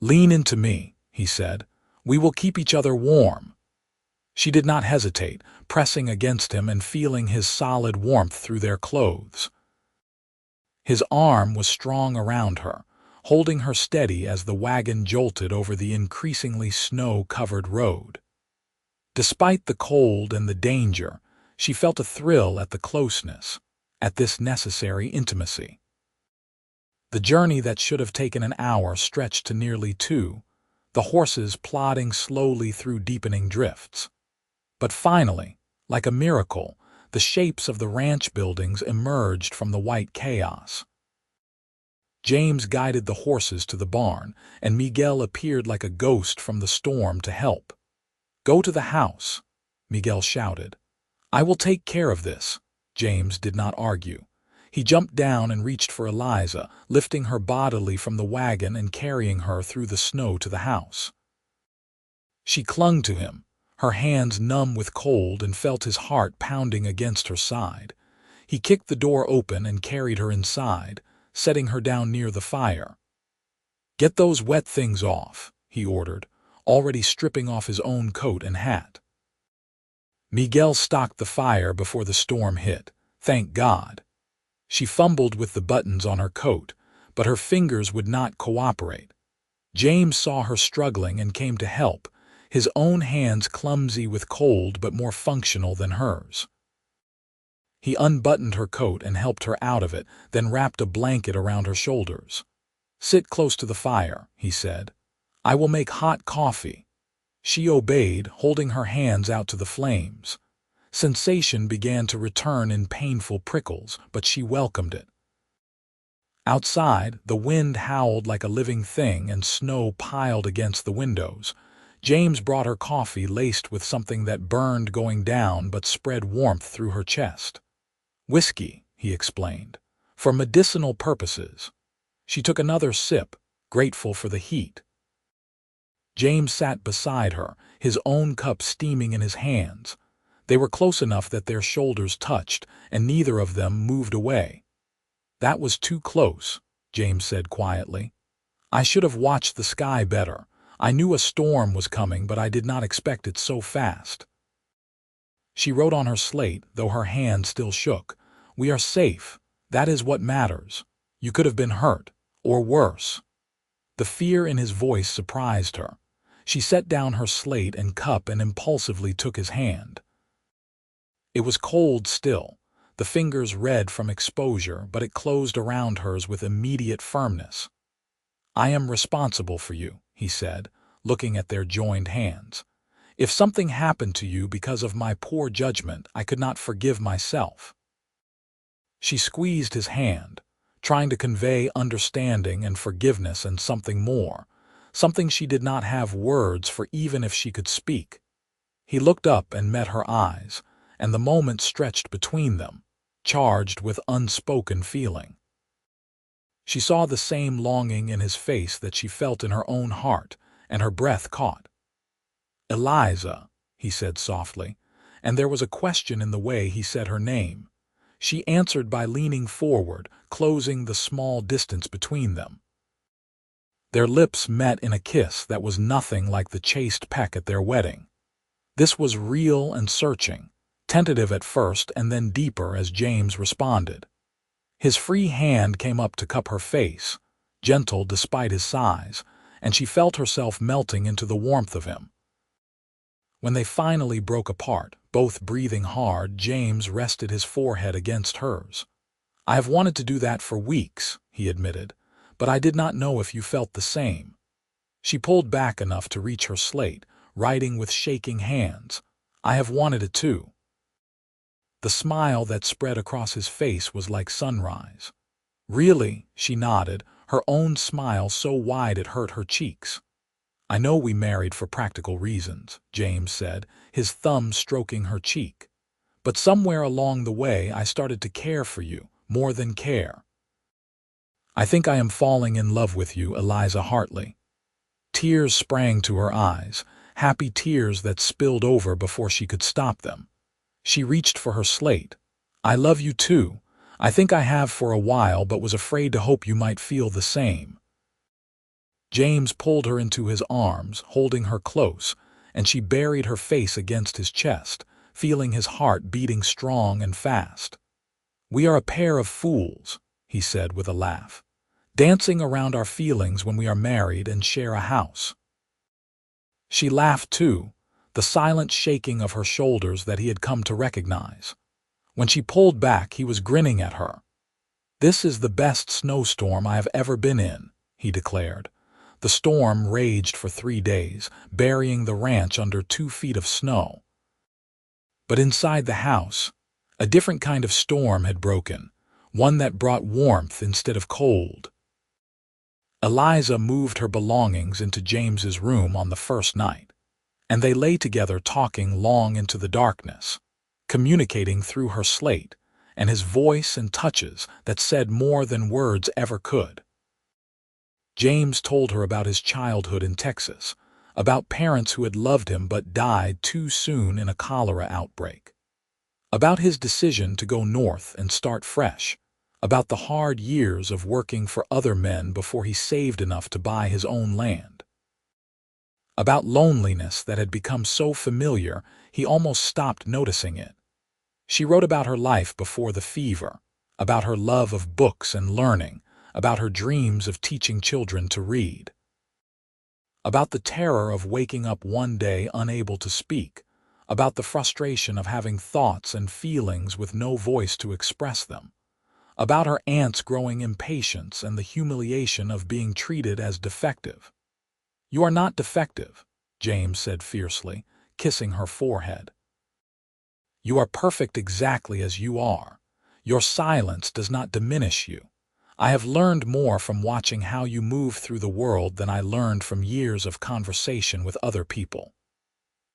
"Lean into me," he said. "We will keep each other warm." She did not hesitate, pressing against him and feeling his solid warmth through their clothes. His arm was strong around her, holding her steady as the wagon jolted over the increasingly snow-covered road. Despite the cold and the danger, she felt a thrill at the closeness, at this necessary intimacy. The journey that should have taken an hour stretched to nearly 2, the horses plodding slowly through deepening drifts. But finally, like a miracle, the shapes of the ranch buildings emerged from the white chaos. James guided the horses to the barn, and Miguel appeared like a ghost from the storm to help. "Go to the house," Miguel shouted. "I will take care of this." James did not argue. He jumped down and reached for Eliza, lifting her bodily from the wagon and carrying her through the snow to the house. She clung to him, her hands numb with cold, and felt his heart pounding against her side. He kicked the door open and carried her inside, setting her down near the fire. "Get those wet things off," he ordered, already stripping off his own coat and hat. Miguel stocked the fire before the storm hit, thank God. She fumbled with the buttons on her coat, but her fingers would not cooperate. James saw her struggling and came to help, his own hands clumsy with cold but more functional than hers. He unbuttoned her coat and helped her out of it, then wrapped a blanket around her shoulders. "Sit close to the fire," he said. "I will make hot coffee." She obeyed, holding her hands out to the flames. Sensation began to return in painful prickles, but she welcomed it. Outside, the wind howled like a living thing and snow piled against the windows. James brought her coffee laced with something that burned going down but spread warmth through her chest. "Whiskey," he explained, "for medicinal purposes." She took another sip, grateful for the heat. James sat beside her, his own cup steaming in his hands. They were close enough that their shoulders touched, and neither of them moved away. "That was too close," James said quietly. "I should have watched the sky better. I knew a storm was coming, but I did not expect it so fast." She wrote on her slate, though her hand still shook. "We are safe. That is what matters. You could have been hurt, or worse." The fear in his voice surprised her. She set down her slate and cup and impulsively took his hand. It was cold still, the fingers red from exposure, but it closed around hers with immediate firmness. "I am responsible for you," he said, looking at their joined hands. "If something happened to you because of my poor judgment, I could not forgive myself." She squeezed his hand, trying to convey understanding and forgiveness and something more, something she did not have words for even if she could speak. He looked up and met her eyes, and the moment stretched between them, charged with unspoken feeling. She saw the same longing in his face that she felt in her own heart, and her breath caught. "Eliza," he said softly, and there was a question in the way he said her name. She answered by leaning forward, closing the small distance between them. Their lips met in a kiss that was nothing like the chaste peck at their wedding. This was real and searching, tentative at first and then deeper as James responded. His free hand came up to cup her face, gentle despite his size, and she felt herself melting into the warmth of him. When they finally broke apart, both breathing hard, James rested his forehead against hers. "I have wanted to do that for weeks," he admitted, "but I did not know if you felt the same." She pulled back enough to reach her slate, writing with shaking hands. "I have wanted it too." The smile that spread across his face was like sunrise. "Really?" she nodded, her own smile so wide it hurt her cheeks. "I know we married for practical reasons," James said, his thumb stroking her cheek. "But somewhere along the way I started to care for you, more than care. I think I am falling in love with you, Eliza Hartley." Tears sprang to her eyes, happy tears that spilled over before she could stop them. She reached for her slate. "I love you too. I think I have for a while, but was afraid to hope you might feel the same." James pulled her into his arms, holding her close, and she buried her face against his chest, feeling his heart beating strong and fast. "We are a pair of fools," he said with a laugh, "dancing around our feelings when we are married and share a house." She laughed too, the silent shaking of her shoulders that he had come to recognize. When she pulled back, he was grinning at her. "This is the best snowstorm I have ever been in," he declared. The storm raged for 3 days, burying the ranch under 2 feet of snow. But inside the house, a different kind of storm had broken, one that brought warmth instead of cold. Eliza moved her belongings into James's room on the first night, and they lay together talking long into the darkness, communicating through her slate and his voice and touches that said more than words ever could. James told her about his childhood in Texas, about parents who had loved him but died too soon in a cholera outbreak, about his decision to go north and start fresh, about the hard years of working for other men before he saved enough to buy his own land, about loneliness that had become so familiar he almost stopped noticing it. She wrote about her life before the fever, about her love of books and learning, about her dreams of teaching children to read, about the terror of waking up one day unable to speak, about the frustration of having thoughts and feelings with no voice to express them, about her aunt's growing impatience and the humiliation of being treated as defective. "You are not defective," James said fiercely, kissing her forehead. "You are perfect exactly as you are. Your silence does not diminish you. I have learned more from watching how you move through the world than I learned from years of conversation with other people."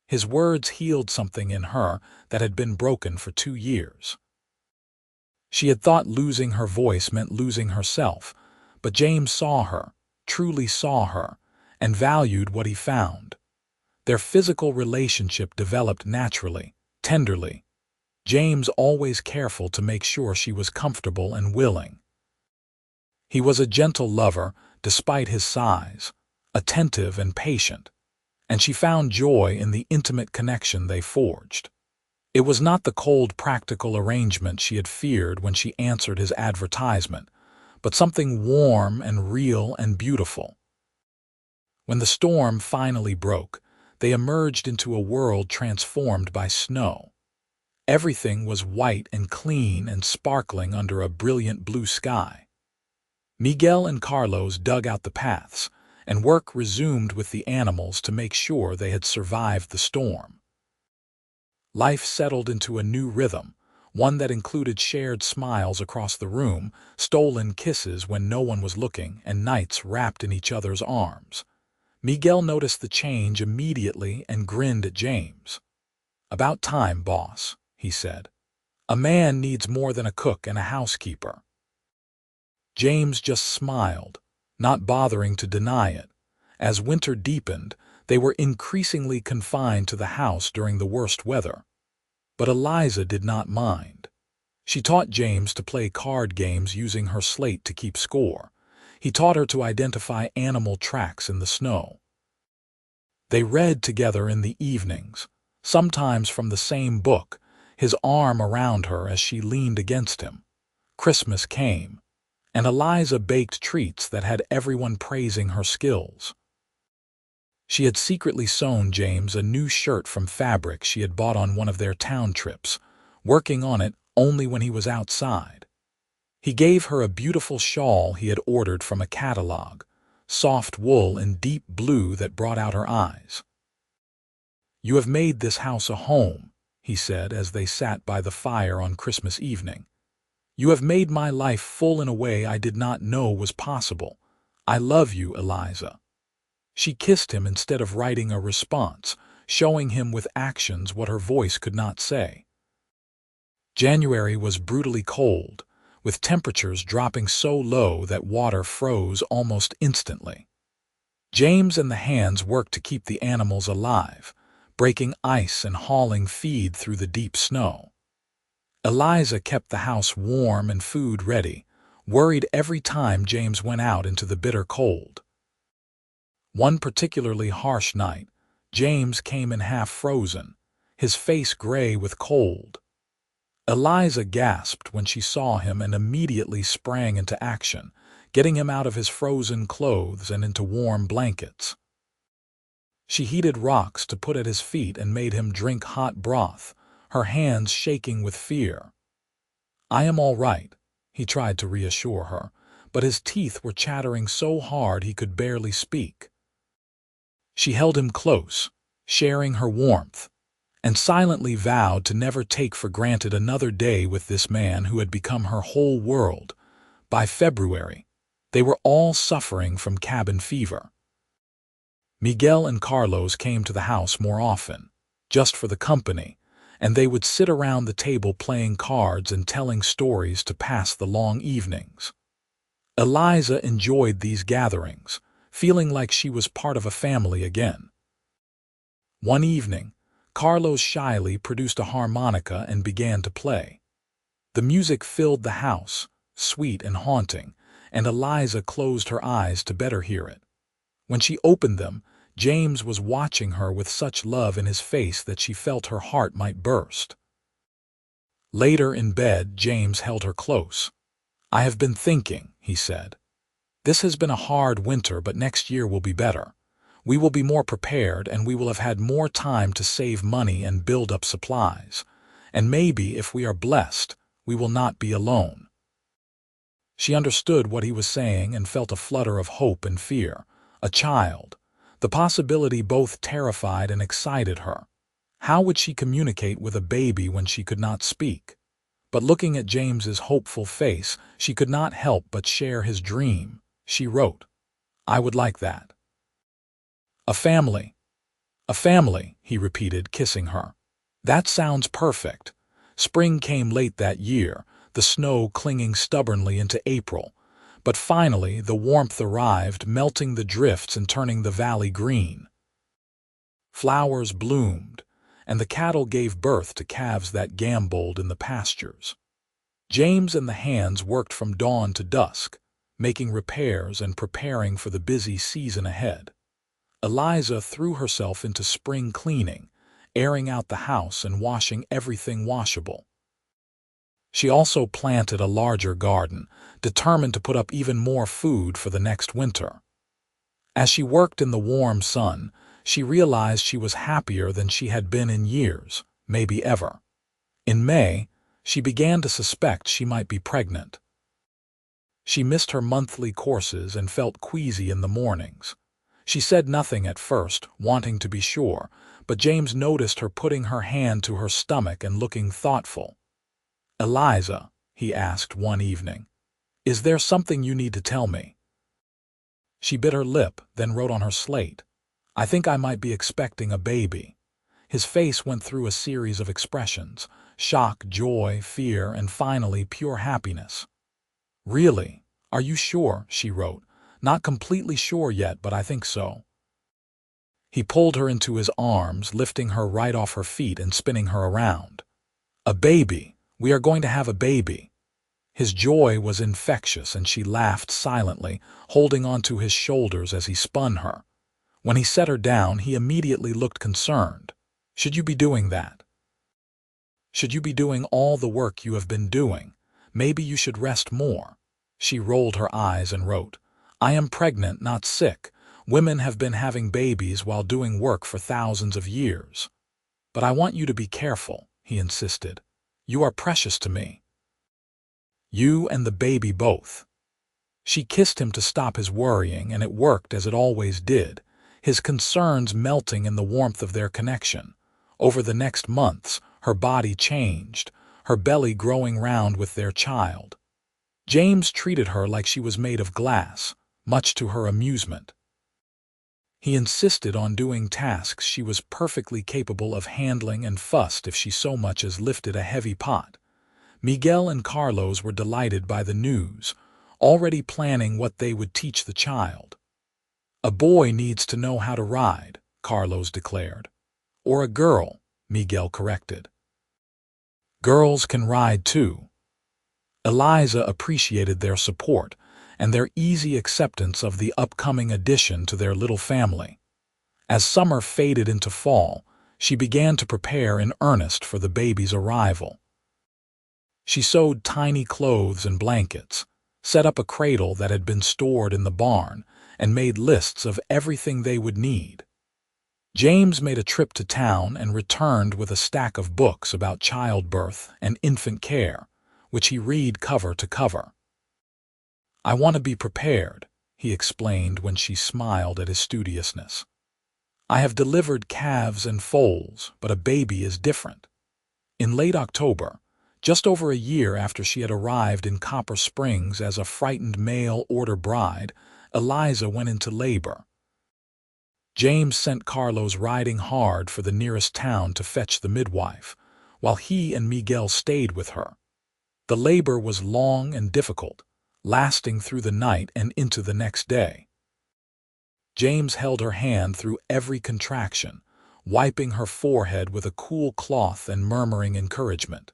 His words healed something in her that had been broken for 2 years. She had thought losing her voice meant losing herself, but James saw her, truly saw her, and valued what he found. Their physical relationship developed naturally, tenderly. James always careful to make sure she was comfortable and willing. He was a gentle lover, despite his size, attentive and patient, and she found joy in the intimate connection they forged. It was not the cold, practical arrangement she had feared when she answered his advertisement, but something warm and real and beautiful. When the storm finally broke, they emerged into a world transformed by snow. Everything was white and clean and sparkling under a brilliant blue sky. Miguel and Carlos dug out the paths, and work resumed with the animals to make sure they had survived the storm. Life settled into a new rhythm, one that included shared smiles across the room, stolen kisses when no one was looking, and nights wrapped in each other's arms. Miguel noticed the change immediately and grinned at James. "About time, boss," he said. "A man needs more than a cook and a housekeeper." James just smiled, not bothering to deny it. As winter deepened, they were increasingly confined to the house during the worst weather. But Eliza did not mind. She taught James to play card games using her slate to keep score. He taught her to identify animal tracks in the snow. They read together in the evenings, sometimes from the same book, his arm around her as she leaned against him. Christmas came, and Eliza baked treats that had everyone praising her skills. She had secretly sewn James a new shirt from fabric she had bought on one of their town trips, working on it only when he was outside. He gave her a beautiful shawl he had ordered from a catalog, soft wool and deep blue that brought out her eyes. "You have made this house a home," he said as they sat by the fire on Christmas evening. "You have made my life full in a way I did not know was possible. I love you, Eliza." She kissed him instead of writing a response, showing him with actions what her voice could not say. January was brutally cold, with temperatures dropping so low that water froze almost instantly. James and the hands worked to keep the animals alive, breaking ice and hauling feed through the deep snow. Eliza kept the house warm and food ready, worried every time James went out into the bitter cold. One particularly harsh night, James came in half frozen, his face gray with cold. Eliza gasped when she saw him and immediately sprang into action, getting him out of his frozen clothes and into warm blankets. She heated rocks to put at his feet and made him drink hot broth, her hands shaking with fear. "I am all right," he tried to reassure her, but his teeth were chattering so hard he could barely speak. She held him close, sharing her warmth, and silently vowed to never take for granted another day with this man who had become her whole world. By February, they were all suffering from cabin fever. Miguel and Carlos came to the house more often, just for the company, and they would sit around the table playing cards and telling stories to pass the long evenings. Eliza enjoyed these gatherings, feeling like she was part of a family again. One evening, Carlos shyly produced a harmonica and began to play. The music filled the house, sweet and haunting, and Eliza closed her eyes to better hear it. When she opened them, James was watching her with such love in his face that she felt her heart might burst. Later in bed, James held her close. "I have been thinking," he said. "This has been a hard winter, but next year will be better. We will be more prepared, and we will have had more time to save money and build up supplies. And maybe, if we are blessed, we will not be alone." She understood what he was saying and felt a flutter of hope and fear. A child. The possibility both terrified and excited her. How would she communicate with a baby when she could not speak? But looking at James's hopeful face, she could not help but share his dream. She wrote, "I would like that." "A family." "A family," he repeated, kissing her. "That sounds perfect." Spring came late that year, the snow clinging stubbornly into April. But finally the warmth arrived, melting the drifts and turning the valley green. Flowers bloomed, and the cattle gave birth to calves that gamboled in the pastures. James and the hands worked from dawn to dusk, making repairs and preparing for the busy season ahead. Eliza threw herself into spring cleaning, airing out the house and washing everything washable. She also planted a larger garden, determined to put up even more food for the next winter. As she worked in the warm sun, she realized she was happier than she had been in years, maybe ever. In May, she began to suspect she might be pregnant. She missed her monthly courses and felt queasy in the mornings. She said nothing at first, wanting to be sure, but James noticed her putting her hand to her stomach and looking thoughtful. "Eliza," he asked one evening, "is there something you need to tell me?" She bit her lip, then wrote on her slate, "I think I might be expecting a baby." His face went through a series of expressions: shock, joy, fear, and finally pure happiness. "Really? Are you sure?" she wrote. "Not completely sure yet, but I think so." He pulled her into his arms, lifting her right off her feet and spinning her around. "A baby! We are going to have a baby!" His joy was infectious, and she laughed silently, holding onto his shoulders as he spun her. When he set her down, he immediately looked concerned. "Should you be doing that? Should you be doing all the work you have been doing? Maybe you should rest more." She rolled her eyes and wrote, "I am pregnant, not sick. Women have been having babies while doing work for thousands of years." "But I want you to be careful," he insisted. "You are precious to me. You and the baby both." She kissed him to stop his worrying, and it worked as it always did, his concerns melting in the warmth of their connection. Over the next months, her body changed, her belly growing round with their child. James treated her like she was made of glass, much to her amusement. He insisted on doing tasks she was perfectly capable of handling and fussed if she so much as lifted a heavy pot. Miguel and Carlos were delighted by the news, already planning what they would teach the child. "A boy needs to know how to ride," Carlos declared. "Or a girl," Miguel corrected. "Girls can ride too." Eliza appreciated their support and their easy acceptance of the upcoming addition to their little family. As summer faded into fall, she began to prepare in earnest for the baby's arrival. She sewed tiny clothes and blankets, set up a cradle that had been stored in the barn, and made lists of everything they would need. James made a trip to town and returned with a stack of books about childbirth and infant care, which he read cover to cover. "I want to be prepared," he explained when she smiled at his studiousness. "I have delivered calves and foals, but a baby is different." In late October, just over a year after she had arrived in Copper Springs as a frightened mail-order bride, Eliza went into labor. James sent Carlos riding hard for the nearest town to fetch the midwife, while he and Miguel stayed with her. The labor was long and difficult, lasting through the night and into the next day. James held her hand through every contraction, wiping her forehead with a cool cloth and murmuring encouragement.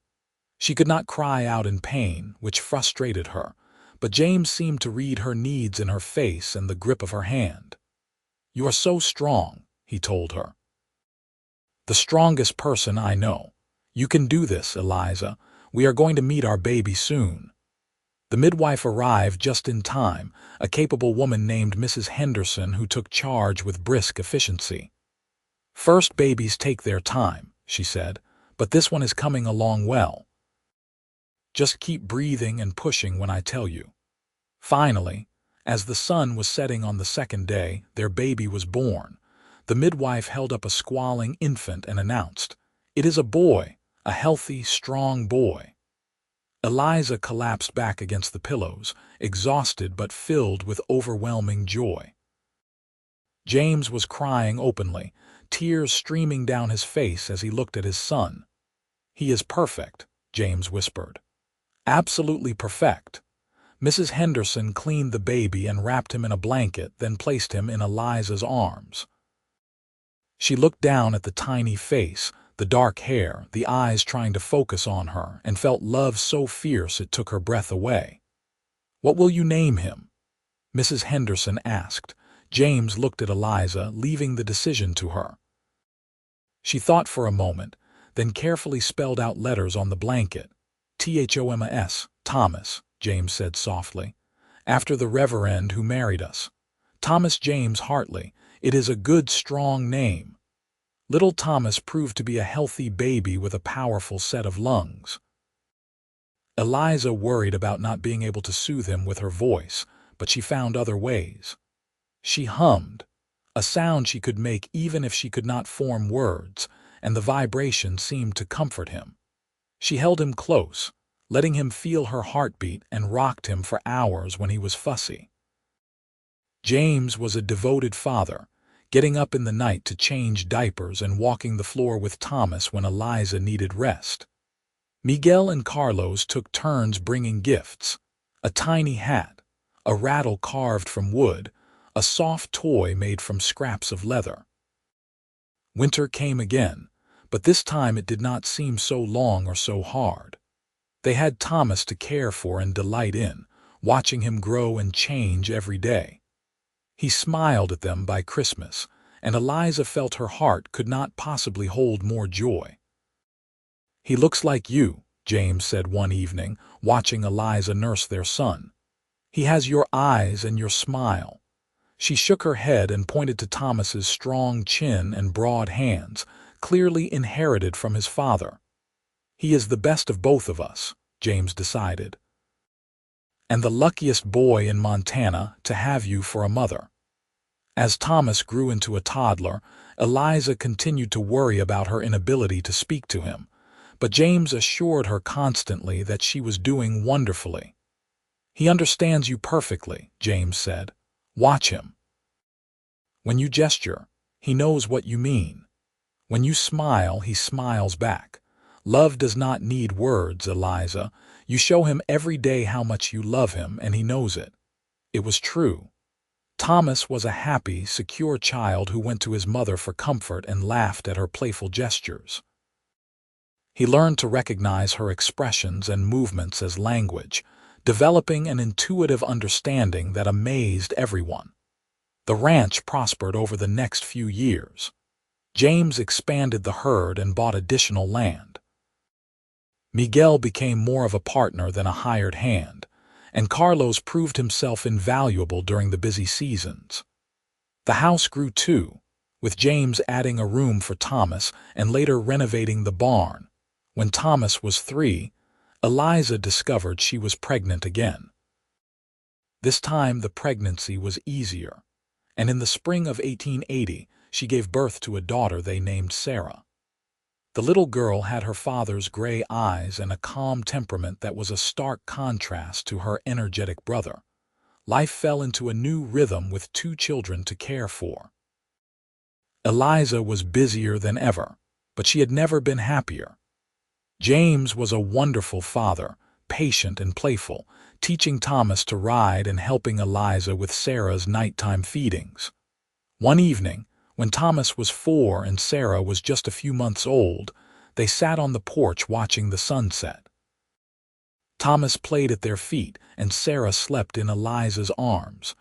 She could not cry out in pain, which frustrated her, but James seemed to read her needs in her face and the grip of her hand. "You are so strong," he told her. "The strongest person I know. You can do this, Eliza. We are going to meet our baby soon." The midwife arrived just in time, a capable woman named Mrs. Henderson who took charge with brisk efficiency. "First babies take their time," she said, "but this one is coming along well. Just keep breathing and pushing when I tell you." Finally, as the sun was setting on the second day, their baby was born. The midwife held up a squalling infant and announced, "It is a boy, a healthy, strong boy." Eliza collapsed back against the pillows, exhausted but filled with overwhelming joy. James was crying openly, tears streaming down his face as he looked at his son. "He is perfect," James whispered. "Absolutely perfect." Mrs. Henderson cleaned the baby and wrapped him in a blanket, then placed him in Eliza's arms. She looked down at the tiny face, the dark hair, the eyes trying to focus on her, and felt love so fierce it took her breath away. "What will you name him?" Mrs. Henderson asked. James looked at Eliza, leaving the decision to her. She thought for a moment, then carefully spelled out letters on the blanket. "Thomas, Thomas," James said softly, "after the Reverend who married us. Thomas James Hartley. It is a good, strong name." Little Thomas proved to be a healthy baby with a powerful set of lungs. Eliza worried about not being able to soothe him with her voice, but she found other ways. She hummed, a sound she could make even if she could not form words, and the vibration seemed to comfort him. She held him close, letting him feel her heartbeat, and rocked him for hours when he was fussy. James was a devoted father, getting up in the night to change diapers and walking the floor with Thomas when Eliza needed rest. Miguel and Carlos took turns bringing gifts: a tiny hat, a rattle carved from wood, a soft toy made from scraps of leather. Winter came again, but this time it did not seem so long or so hard. They had Thomas to care for and delight in, watching him grow and change every day. He smiled at them by Christmas, and Eliza felt her heart could not possibly hold more joy. "He looks like you," James said one evening, watching Eliza nurse their son. "He has your eyes and your smile." She shook her head and pointed to Thomas's strong chin and broad hands, clearly inherited from his father. "He is the best of both of us," James decided. "And the luckiest boy in Montana to have you for a mother." As Thomas grew into a toddler, Eliza continued to worry about her inability to speak to him, but James assured her constantly that she was doing wonderfully. "He understands you perfectly," James said. "Watch him. When you gesture, he knows what you mean. When you smile, he smiles back. Love does not need words, Eliza. You show him every day how much you love him, and he knows it." It was true. Thomas was a happy, secure child who went to his mother for comfort and laughed at her playful gestures. He learned to recognize her expressions and movements as language, developing an intuitive understanding that amazed everyone. The ranch prospered over the next few years. James expanded the herd and bought additional land. Miguel became more of a partner than a hired hand, and Carlos proved himself invaluable during the busy seasons. The house grew too, with James adding a room for Thomas and later renovating the barn. When Thomas was 3, Eliza discovered she was pregnant again. This time the pregnancy was easier, and in the spring of 1880 she gave birth to a daughter they named Sarah. The little girl had her father's gray eyes and a calm temperament that was a stark contrast to her energetic brother. Life fell into a new rhythm with 2 children to care for. Eliza was busier than ever, but she had never been happier. James was a wonderful father, patient and playful, teaching Thomas to ride and helping Eliza with Sarah's nighttime feedings. One evening, when Thomas was 4 and Sarah was just a few months old, they sat on the porch watching the sunset. Thomas played at their feet and Sarah slept in Eliza's arms.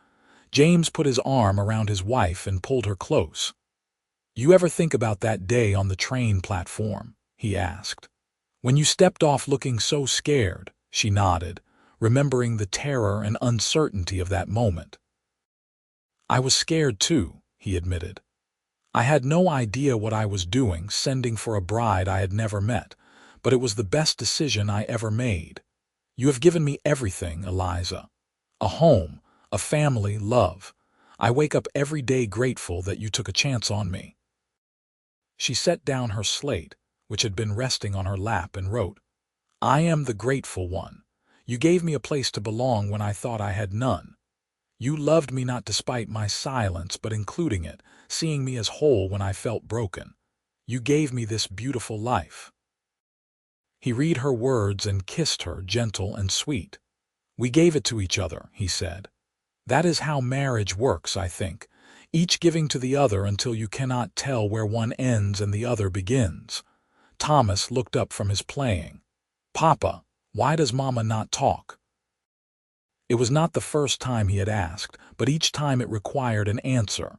James put his arm around his wife and pulled her close. "You ever think about that day on the train platform?" he asked. "When you stepped off looking so scared," she nodded, remembering the terror and uncertainty of that moment. "I was scared too," he admitted. "I had no idea what I was doing, sending for a bride I had never met, but it was the best decision I ever made. You have given me everything, Eliza. A home, a family, love. I wake up every day grateful that you took a chance on me." She set down her slate, which had been resting on her lap, and wrote, "I am the grateful one. You gave me a place to belong when I thought I had none. You loved me not despite my silence, but including it, seeing me as whole when I felt broken. You gave me this beautiful life." He read her words and kissed her, gentle and sweet. "We gave it to each other," he said. "That is how marriage works, I think, each giving to the other until you cannot tell where one ends and the other begins." Thomas looked up from his playing. "Papa, why does Mama not talk?" It was not the first time he had asked, but each time it required an answer.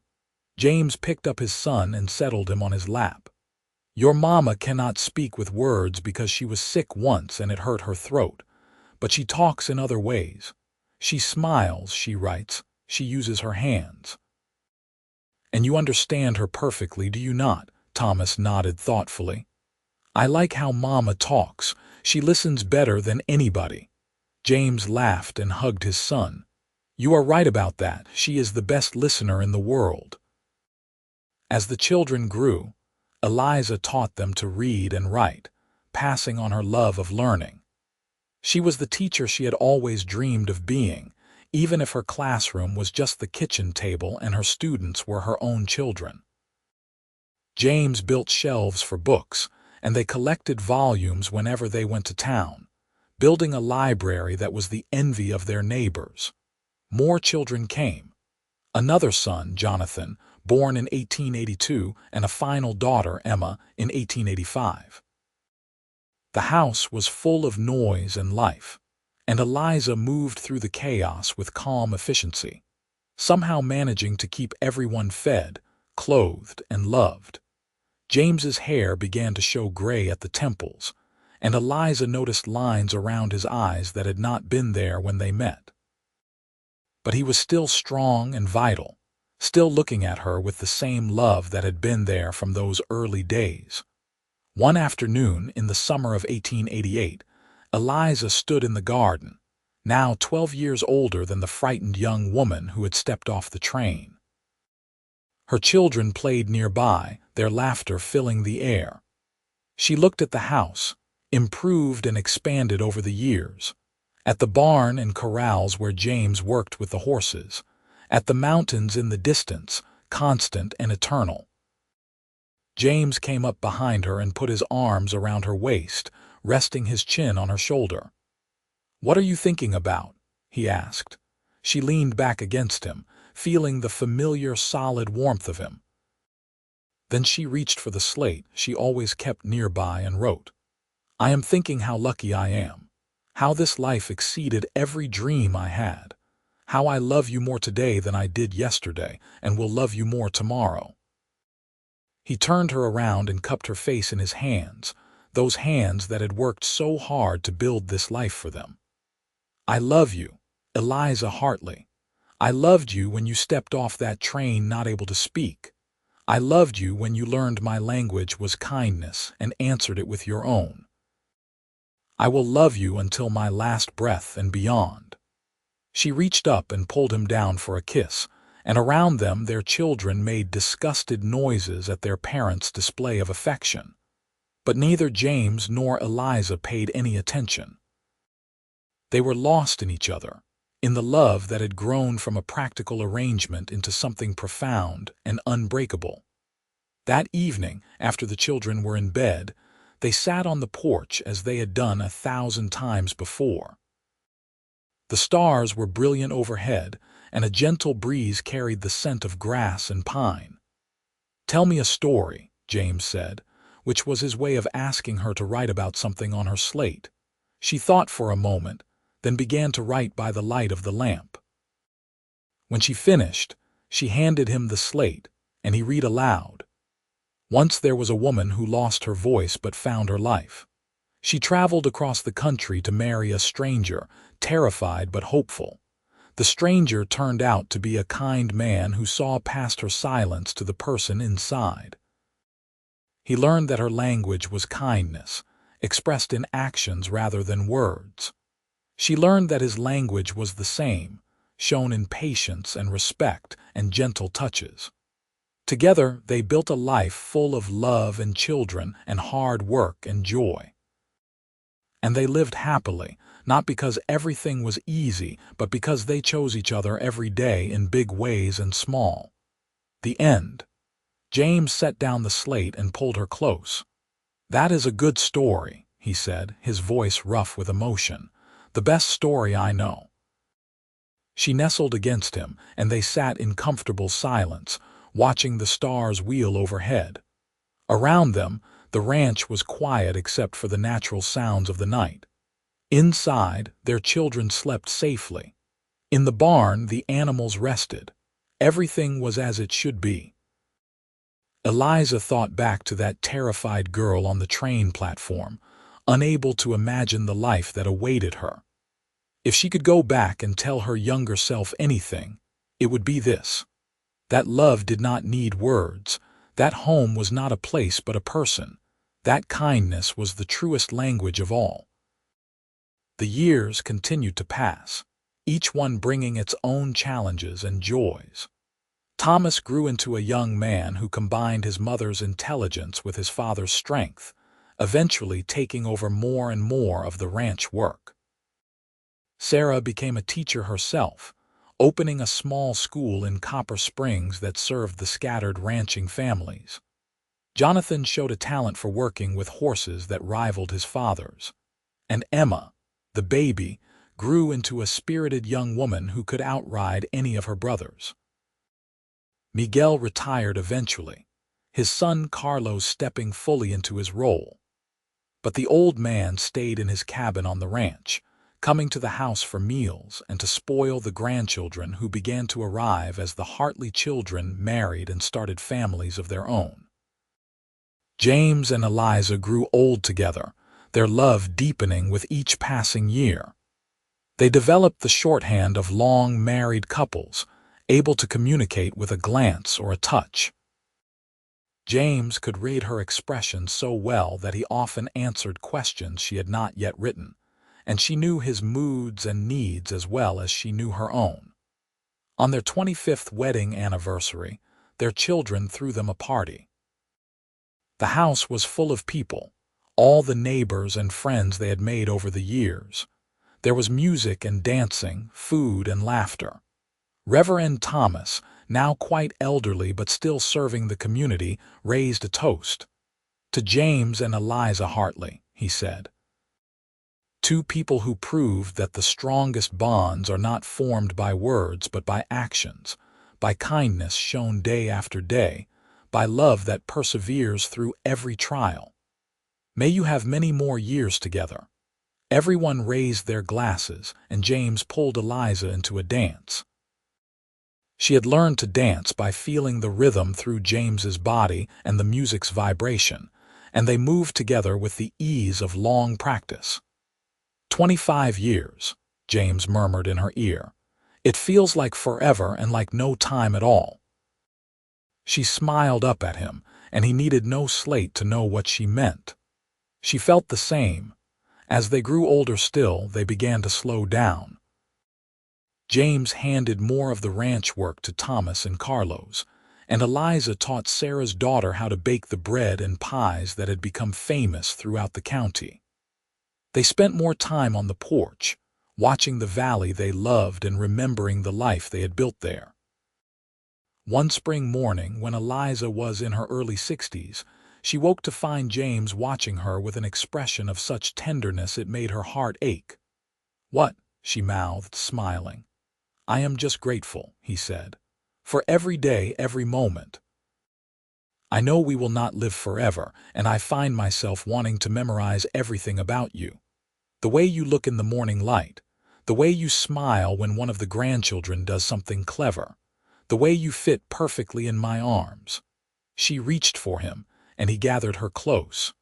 James picked up his son and settled him on his lap. "Your Mama cannot speak with words because she was sick once and it hurt her throat, but she talks in other ways. She smiles, she writes, she uses her hands." "And you understand her perfectly, do you not?" Thomas nodded thoughtfully. "I like how Mama talks. She listens better than anybody." James laughed and hugged his son. "You are right about that. She is the best listener in the world." As the children grew, Eliza taught them to read and write, passing on her love of learning. She was the teacher she had always dreamed of being, even if her classroom was just the kitchen table and her students were her own children. James built shelves for books, and they collected volumes whenever they went to town, building a library that was the envy of their neighbors. More children came. Another son, Jonathan, born in 1882, and a final daughter, Emma, in 1885. The house was full of noise and life, and Eliza moved through the chaos with calm efficiency, somehow managing to keep everyone fed, clothed, and loved. James's hair began to show gray at the temples, and Eliza noticed lines around his eyes that had not been there when they met. But he was still strong and vital, still looking at her with the same love that had been there from those early days. One afternoon in the summer of 1888, Eliza stood in the garden, now 12 years older than the frightened young woman who had stepped off the train. Her children played nearby, their laughter filling the air. She looked at the house, improved and expanded over the years, at the barn and corrals where James worked with the horses, at the mountains in the distance, constant and eternal. James came up behind her and put his arms around her waist, resting his chin on her shoulder. "What are you thinking about?" he asked. She leaned back against him, feeling the familiar, solid warmth of him. Then she reached for the slate she always kept nearby and wrote, "I am thinking how lucky I am, how this life exceeded every dream I had, How I love you more today than I did yesterday, and will love you more tomorrow." He turned her around and cupped her face in his hands, those hands that had worked so hard to build this life for them. "I love you, Eliza Hartley. I loved you when you stepped off that train not able to speak. I loved you when you learned my language was kindness and answered it with your own. I will love you until my last breath and beyond." She reached up and pulled him down for a kiss, and around them their children made disgusted noises at their parents' display of affection. But neither James nor Eliza paid any attention. They were lost in each other, in the love that had grown from a practical arrangement into something profound and unbreakable. That evening, after the children were in bed, they sat on the porch as they had done 1,000 times before. The stars were brilliant overhead, and a gentle breeze carried the scent of grass and pine. "Tell me a story," James said, which was his way of asking her to write about something on her slate. She thought for a moment, then began to write by the light of the lamp. When she finished, she handed him the slate, and he read aloud. "Once there was a woman who lost her voice but found her life. She traveled across the country to marry a stranger, terrified but hopeful. The stranger turned out to be a kind man who saw past her silence to the person inside. He learned that her language was kindness, expressed in actions rather than words. She learned that his language was the same, shown in patience and respect and gentle touches. Together, they built a life full of love and children and hard work and joy. And they lived happily, not because everything was easy, but because they chose each other every day in big ways and small." The end. James set down the slate and pulled her close. "That is a good story," he said, his voice rough with emotion. "The best story I know." She nestled against him, and they sat in comfortable silence, watching the stars wheel overhead. Around them, the ranch was quiet except for the natural sounds of the night. Inside, their children slept safely. In the barn, the animals rested. Everything was as it should be. Eliza thought back to that terrified girl on the train platform, unable to imagine the life that awaited her. If she could go back and tell her younger self anything, it would be this: that love did not need words, that home was not a place but a person, that kindness was the truest language of all. The years continued to pass, each one bringing its own challenges and joys. Thomas grew into a young man who combined his mother's intelligence with his father's strength, eventually taking over more and more of the ranch work. Sarah became a teacher herself, opening a small school in Copper Springs that served the scattered ranching families. Jonathan showed a talent for working with horses that rivaled his father's. And Emma, the baby, grew into a spirited young woman who could outride any of her brothers. Miguel retired eventually, his son Carlos stepping fully into his role. But the old man stayed in his cabin on the ranch, coming to the house for meals and to spoil the grandchildren who began to arrive as the Hartley children married and started families of their own. James and Eliza grew old together, their love deepening with each passing year. They developed the shorthand of long married couples, able to communicate with a glance or a touch. James could read her expression so well that he often answered questions she had not yet written, and she knew his moods and needs as well as she knew her own. On their 25th wedding anniversary, their children threw them a party. The house was full of people, all the neighbors and friends they had made over the years. There was music and dancing, food and laughter. Reverend Thomas, now quite elderly but still serving the community, raised a toast. "To James and Eliza Hartley," he said. "Two people who proved that the strongest bonds are not formed by words but by actions, by kindness shown day after day, by love that perseveres through every trial. May you have many more years together. Everyone raised their glasses, and James pulled Eliza into a dance. She had learned to dance by feeling the rhythm through James's body and the music's vibration, and they moved together with the ease of long practice. 25 years, James murmured in her ear. It feels like forever and like no time at all. She smiled up at him, and he needed no slate to know what she meant. She felt the same. As they grew older still, they began to slow down. James handed more of the ranch work to Thomas and Carlos, and Eliza taught Sarah's daughter how to bake the bread and pies that had become famous throughout the county. They spent more time on the porch, watching the valley they loved and remembering the life they had built there. One spring morning, when Eliza was in her early 60s, she woke to find James watching her with an expression of such tenderness it made her heart ache. "What?" she mouthed, smiling. "I am just grateful," he said, "for every day, every moment. I know we will not live forever, and I find myself wanting to memorize everything about you. The way you look in the morning light, the way you smile when one of the grandchildren does something clever, the way you fit perfectly in my arms." She reached for him, and he gathered her close.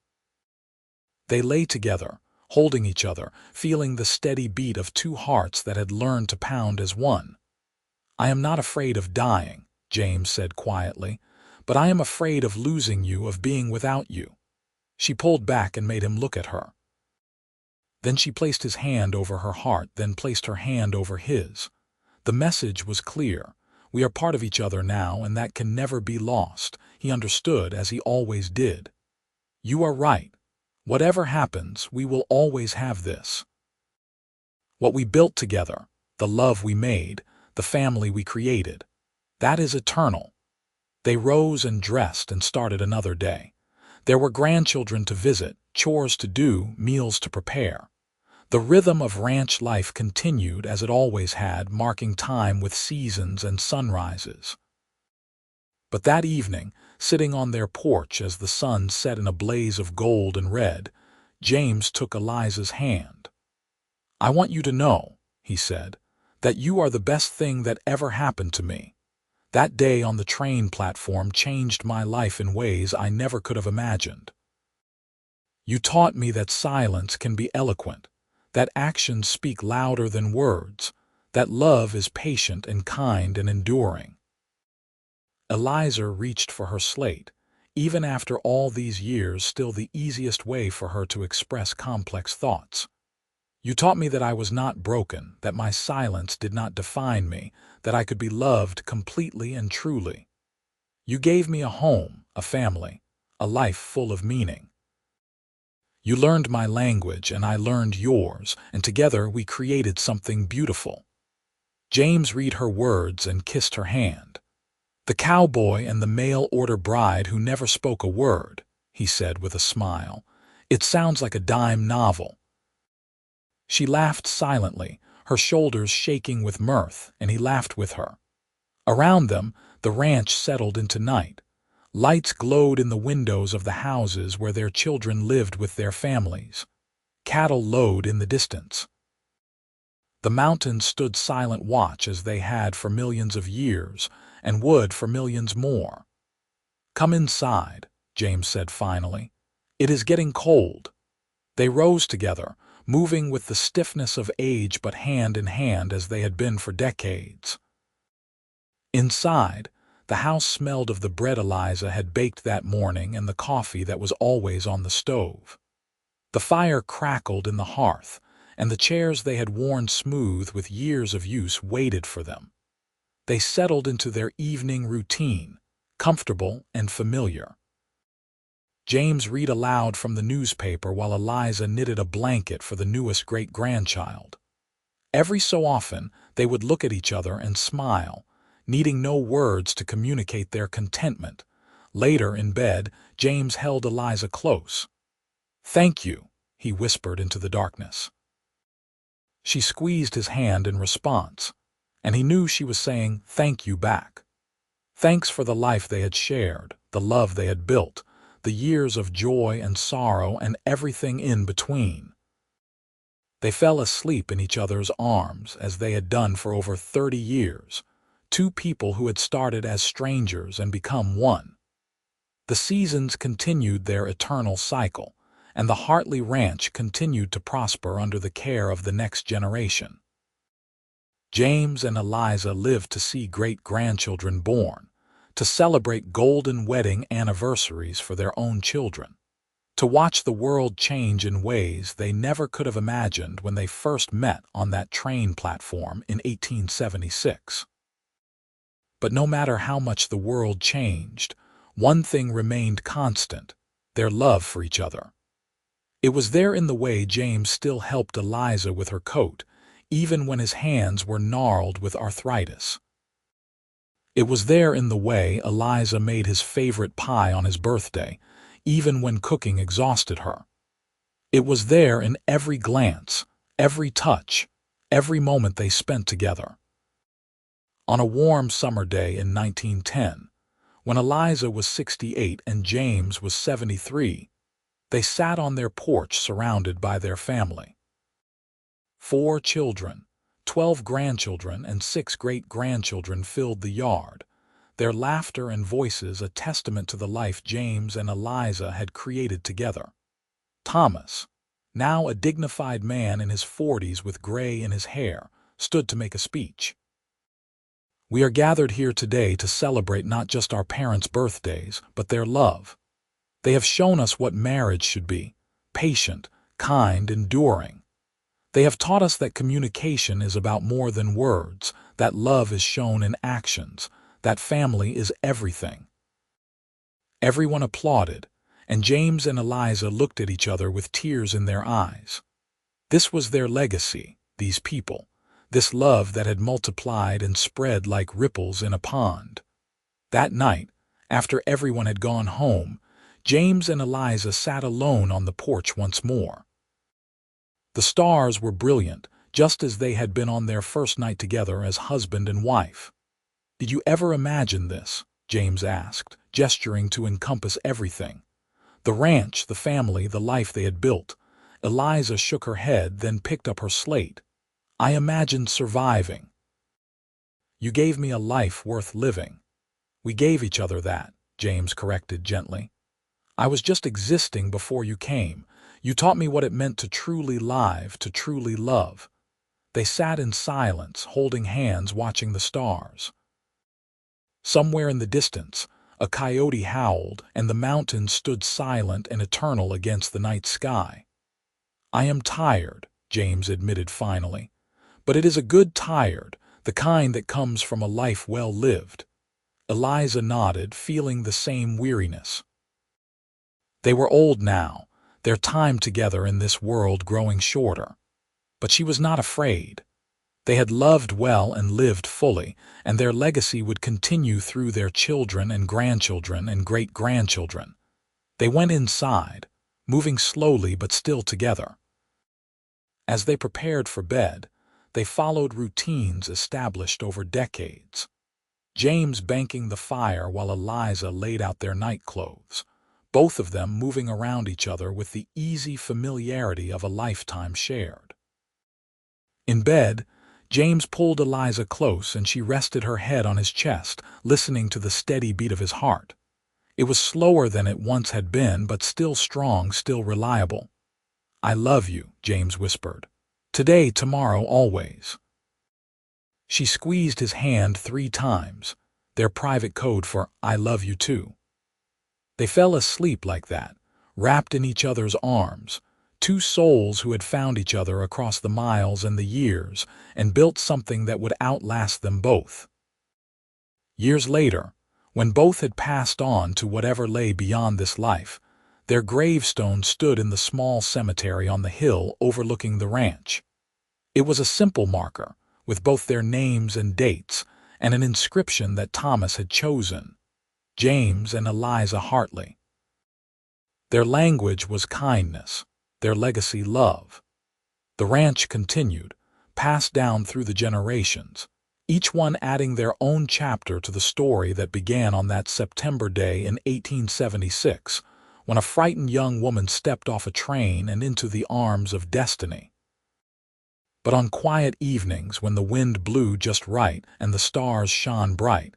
They lay together, holding each other, feeling the steady beat of two hearts that had learned to pound as one. "I am not afraid of dying," James said quietly, "but I am afraid of losing you, of being without you." She pulled back and made him look at her. Then she placed his hand over her heart, then placed her hand over his. The message was clear. We are part of each other now, and that can never be lost. He understood, as he always did. You are right. Whatever happens, we will always have this. What we built together, the love we made, the family we created, that is eternal. They rose and dressed and started another day. There were grandchildren to visit, chores to do, meals to prepare. The rhythm of ranch life continued as it always had, marking time with seasons and sunrises. But that evening, sitting on their porch as the sun set in a blaze of gold and red, James took Eliza's hand. "I want you to know," he said, "that you are the best thing that ever happened to me. That day on the train platform changed my life in ways I never could have imagined. You taught me that silence can be eloquent, that actions speak louder than words, that love is patient and kind and enduring." Eliza reached for her slate. Even after all these years, still the easiest way for her to express complex thoughts. "You taught me that I was not broken, that my silence did not define me, that I could be loved completely and truly. You gave me a home, a family, a life full of meaning. You learned my language and I learned yours, and together we created something beautiful." James read her words and kissed her hand. "The cowboy and the mail-order bride who never spoke a word," he said with a smile. "It sounds like a dime novel." She laughed silently, her shoulders shaking with mirth, and he laughed with her. Around them, the ranch settled into night. Lights glowed in the windows of the houses where their children lived with their families. Cattle lowed in the distance. The mountains stood silent watch as they had for millions of years, and would for millions more. "Come inside," James said finally. "It is getting cold." They rose together, moving with the stiffness of age but hand in hand as they had been for decades. Inside, the house smelled of the bread Eliza had baked that morning and the coffee that was always on the stove. The fire crackled in the hearth, and the chairs they had worn smooth with years of use waited for them. They settled into their evening routine, comfortable and familiar. James read aloud from the newspaper while Eliza knitted a blanket for the newest great-grandchild. Every so often, they would look at each other and smile, needing no words to communicate their contentment. Later, in bed, James held Eliza close. "Thank you," he whispered into the darkness. She squeezed his hand in response, and he knew she was saying thank you back. Thanks for the life they had shared, the love they had built, the years of joy and sorrow and everything in between. They fell asleep in each other's arms as they had done for over 30 years, two people who had started as strangers and become one. The seasons continued their eternal cycle, and the Hartley Ranch continued to prosper under the care of the next generation. James and Eliza lived to see great-grandchildren born, to celebrate golden wedding anniversaries for their own children, to watch the world change in ways they never could have imagined when they first met on that train platform in 1876. But no matter how much the world changed, one thing remained constant: their love for each other. It was there in the way James still helped Eliza with her coat, even when his hands were gnarled with arthritis. It was there in the way Eliza made his favorite pie on his birthday, even when cooking exhausted her. It was there in every glance, every touch, every moment they spent together. On a warm summer day in 1910, when Eliza was 68 and James was 73, they sat on their porch surrounded by their family. 4 children, 12 grandchildren, and 6 great-grandchildren filled the yard, their laughter and voices a testament to the life James and Eliza had created together. Thomas, now a dignified man in his 40s with gray in his hair, stood to make a speech. "We are gathered here today to celebrate not just our parents' birthdays, but their love. They have shown us what marriage should be: patient, kind, enduring. They have taught us that communication is about more than words, that love is shown in actions, that family is everything." Everyone applauded, and James and Eliza looked at each other with tears in their eyes. This was their legacy, these people, this love that had multiplied and spread like ripples in a pond. That night, after everyone had gone home, James and Eliza sat alone on the porch once more. The stars were brilliant, just as they had been on their first night together as husband and wife. "Did you ever imagine this?" James asked, gesturing to encompass everything. The ranch, the family, the life they had built. Eliza shook her head, then picked up her slate. "I imagined surviving." "You gave me a life worth living." "We gave each other that," James corrected gently. "I was just existing before you came. You taught me what it meant to truly live, to truly love." They sat in silence, holding hands, watching the stars. Somewhere in the distance, a coyote howled, and the mountains stood silent and eternal against the night sky. "I am tired," James admitted finally. "But it is a good tired, the kind that comes from a life well lived." Eliza nodded, feeling the same weariness. They were old now, their time together in this world growing shorter. But she was not afraid. They had loved well and lived fully, and their legacy would continue through their children and grandchildren and great-grandchildren. They went inside, moving slowly but still together. As they prepared for bed, they followed routines established over decades. James banking the fire while Eliza laid out their nightclothes, both of them moving around each other with the easy familiarity of a lifetime shared. In bed, James pulled Eliza close and she rested her head on his chest, listening to the steady beat of his heart. It was slower than it once had been, but still strong, still reliable. "I love you," James whispered. "Today, tomorrow, always." She squeezed his hand 3 times, their private code for "I love you too." They fell asleep like that, wrapped in each other's arms, 2 souls who had found each other across the miles and the years and built something that would outlast them both. Years later, when both had passed on to whatever lay beyond this life, their gravestones stood in the small cemetery on the hill overlooking the ranch. It was a simple marker, with both their names and dates, and an inscription that Thomas had chosen: James and Eliza Hartley. Their language was kindness, their legacy love. The ranch continued, passed down through the generations, each one adding their own chapter to the story that began on that September day in 1876, when a frightened young woman stepped off a train and into the arms of destiny. but on quiet evenings when the wind blew just right and the stars shone bright,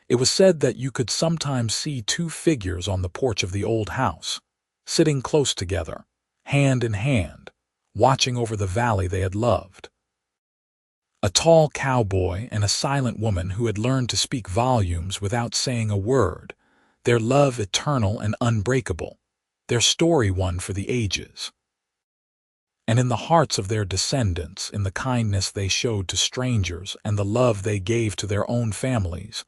it was said that you could sometimes see two figures on the porch of the old house, sitting close together, hand in hand, watching over the valley they had loved. A tall cowboy and a silent woman who had learned to speak volumes without saying a word, their love eternal and unbreakable, their story one for the ages. And in the hearts of their descendants, in the kindness they showed to strangers and the love they gave to their own families,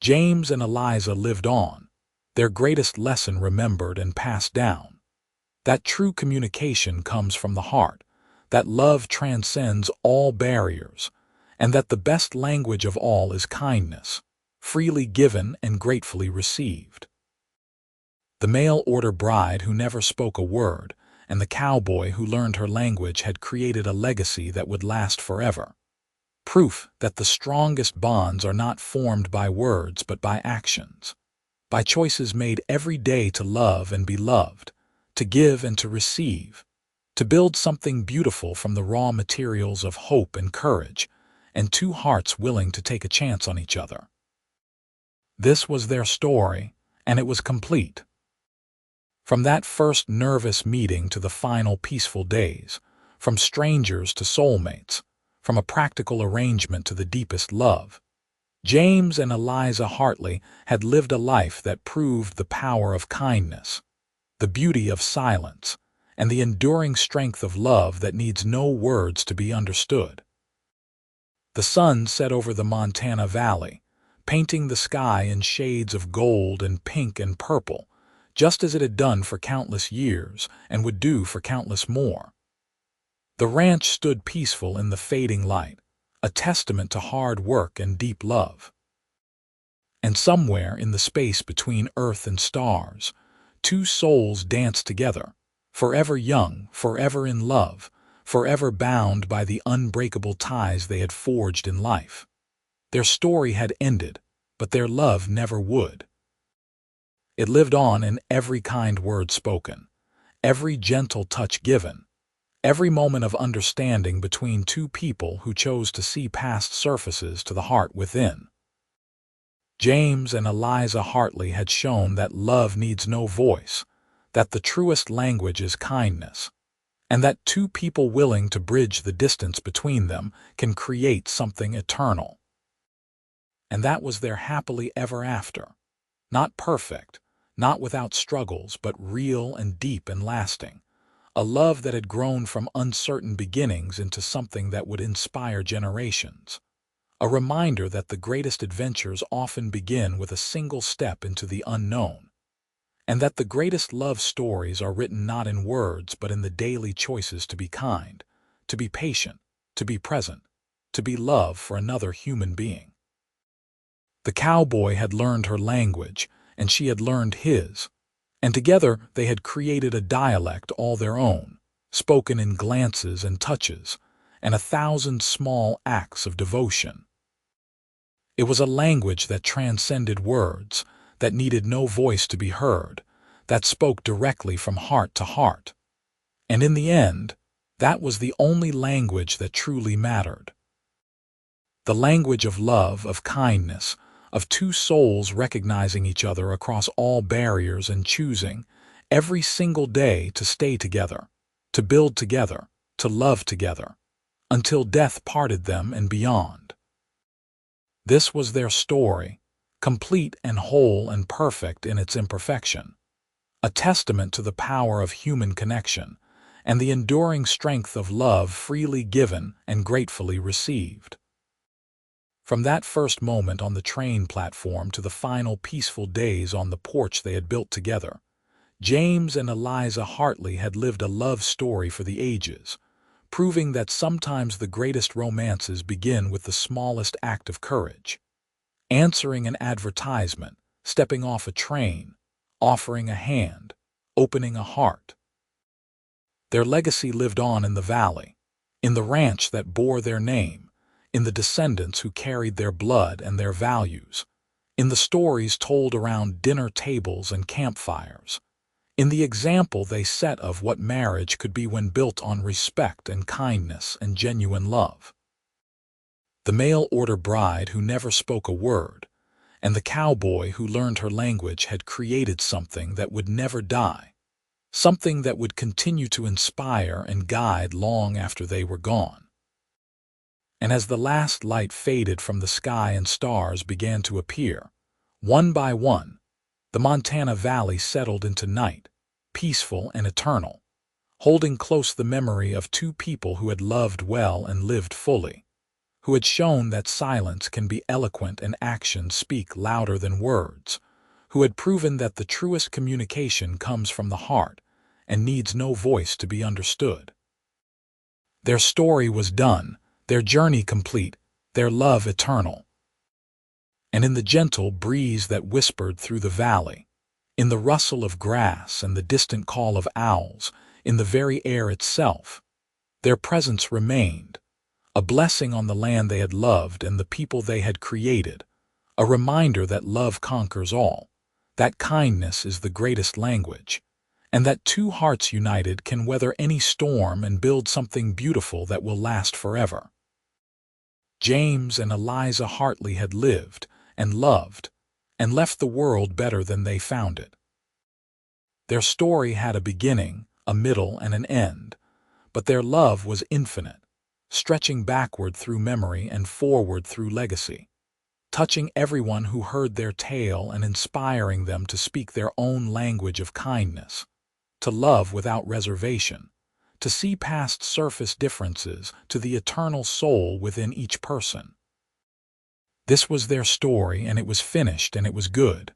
James and Eliza lived on, their greatest lesson remembered and passed down. That true communication comes from the heart, that love transcends all barriers, and that the best language of all is kindness, freely given and gratefully received. The mail-order bride who never spoke a word, and the cowboy who learned her language had created a legacy that would last forever. Proof that the strongest bonds are not formed by words but by actions, by choices made every day to love and be loved, to give and to receive, to build something beautiful from the raw materials of hope and courage, and two hearts willing to take a chance on each other. This was their story, and it was complete. From that first nervous meeting to the final peaceful days, from strangers to soulmates, from a practical arrangement to the deepest love, James and Eliza Hartley had lived a life that proved the power of kindness, the beauty of silence, and the enduring strength of love that needs no words to be understood. The sun set over the Montana Valley, painting the sky in shades of gold and pink and purple, just as it had done for countless years and would do for countless more. The ranch stood peaceful in the fading light, a testament to hard work and deep love. And somewhere in the space between earth and stars, two souls danced together, forever young, forever in love, forever bound by the unbreakable ties they had forged in life. Their story had ended, but their love never would. It lived on in every kind word spoken, every gentle touch given, every moment of understanding between two people who chose to see past surfaces to the heart within. James and Eliza Hartley had shown that love needs no voice, that the truest language is kindness, and that two people willing to bridge the distance between them can create something eternal. And that was their happily ever after. Not perfect, not without struggles, but real and deep and lasting. A love that had grown from uncertain beginnings into something that would inspire generations. A reminder that the greatest adventures often begin with a single step into the unknown. And that the greatest love stories are written not in words but in the daily choices to be kind, to be patient, to be present, to be love for another human being. The cowboy had learned her language, and she had learned his, and together they had created a dialect all their own, spoken in glances and touches, and 1,000 small acts of devotion. It was a language that transcended words, that needed no voice to be heard, that spoke directly from heart to heart. And in the end, that was the only language that truly mattered. The language of love, of kindness, of two souls recognizing each other across all barriers and choosing, every single day, to stay together, to build together, to love together, until death parted them and beyond. This was their story, complete and whole and perfect in its imperfection, a testament to the power of human connection and the enduring strength of love freely given and gratefully received. From that first moment on the train platform to the final peaceful days on the porch they had built together, James and Eliza Hartley had lived a love story for the ages, proving that sometimes the greatest romances begin with the smallest act of courage. Answering an advertisement, stepping off a train, offering a hand, opening a heart. Their legacy lived on in the valley, in the ranch that bore their name, in the descendants who carried their blood and their values, in the stories told around dinner tables and campfires, in the example they set of what marriage could be when built on respect and kindness and genuine love. The mail-order bride who never spoke a word, and the cowboy who learned her language had created something that would never die, something that would continue to inspire and guide long after they were gone. And as the last light faded from the sky and stars began to appear, one by one, the Montana Valley settled into night, peaceful and eternal, holding close the memory of two people who had loved well and lived fully, who had shown that silence can be eloquent and actions speak louder than words, who had proven that the truest communication comes from the heart and needs no voice to be understood. Their story was done, their journey complete, their love eternal. And in the gentle breeze that whispered through the valley, in the rustle of grass and the distant call of owls, in the very air itself, their presence remained, a blessing on the land they had loved and the people they had created, a reminder that love conquers all, that kindness is the greatest language, and that two hearts united can weather any storm and build something beautiful that will last forever. James and Eliza Hartley had lived and loved and left the world better than they found it. Their story had a beginning, a middle, and an end, but their love was infinite, stretching backward through memory and forward through legacy, touching everyone who heard their tale and inspiring them to speak their own language of kindness, to love without reservation, to see past surface differences to the eternal soul within each person. This was their story, and it was finished, and it was good.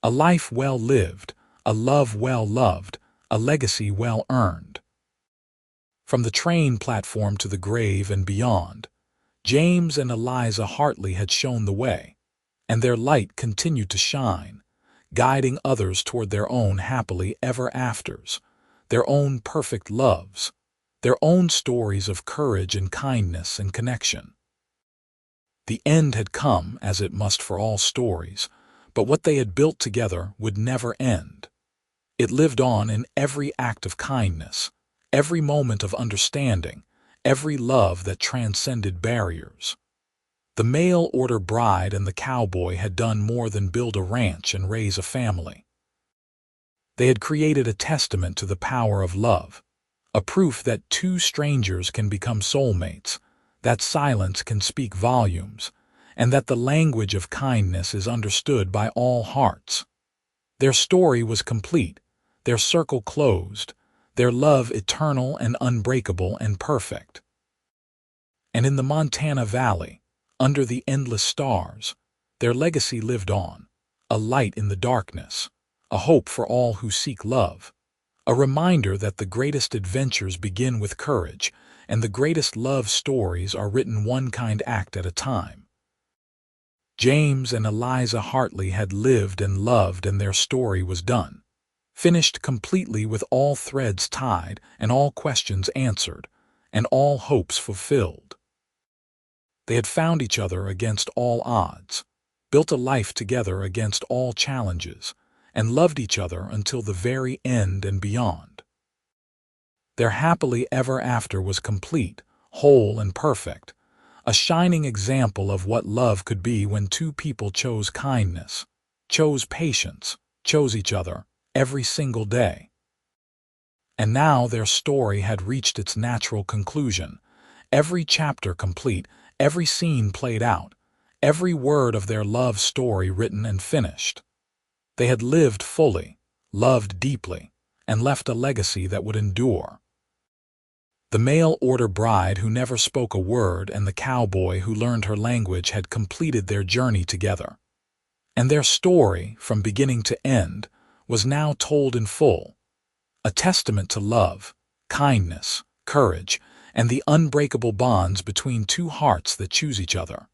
A life well lived, a love well loved, a legacy well earned. From the train platform to the grave and beyond, James and Eliza Hartley had shown the way, and their light continued to shine, guiding others toward their own happily ever afters, their own perfect loves, their own stories of courage and kindness and connection. The end had come, as it must for all stories, but what they had built together would never end. It lived on in every act of kindness, every moment of understanding, every love that transcended barriers. The mail-order bride and the cowboy had done more than build a ranch and raise a family. They had created a testament to the power of love, a proof that two strangers can become soulmates, that silence can speak volumes, and that the language of kindness is understood by all hearts. Their story was complete, their circle closed, their love eternal and unbreakable and perfect. And in the Montana Valley, under the endless stars, their legacy lived on, a light in the darkness, a hope for all who seek love, a reminder that the greatest adventures begin with courage, and the greatest love stories are written one kind act at a time. James and Eliza Hartley had lived and loved, and their story was done, finished completely with all threads tied and all questions answered and all hopes fulfilled. They had found each other against all odds, built a life together against all challenges, and loved each other until the very end and beyond. Their happily ever after was complete, whole, and perfect, a shining example of what love could be when two people chose kindness, chose patience, chose each other every single day. And now their story had reached its natural conclusion, every chapter complete, every scene played out, every word of their love story written and finished. They had lived fully, loved deeply, and left a legacy that would endure. The mail-order bride who never spoke a word and the cowboy who learned her language had completed their journey together. And their story, from beginning to end, was now told in full, a testament to love, kindness, courage, and the unbreakable bonds between two hearts that choose each other.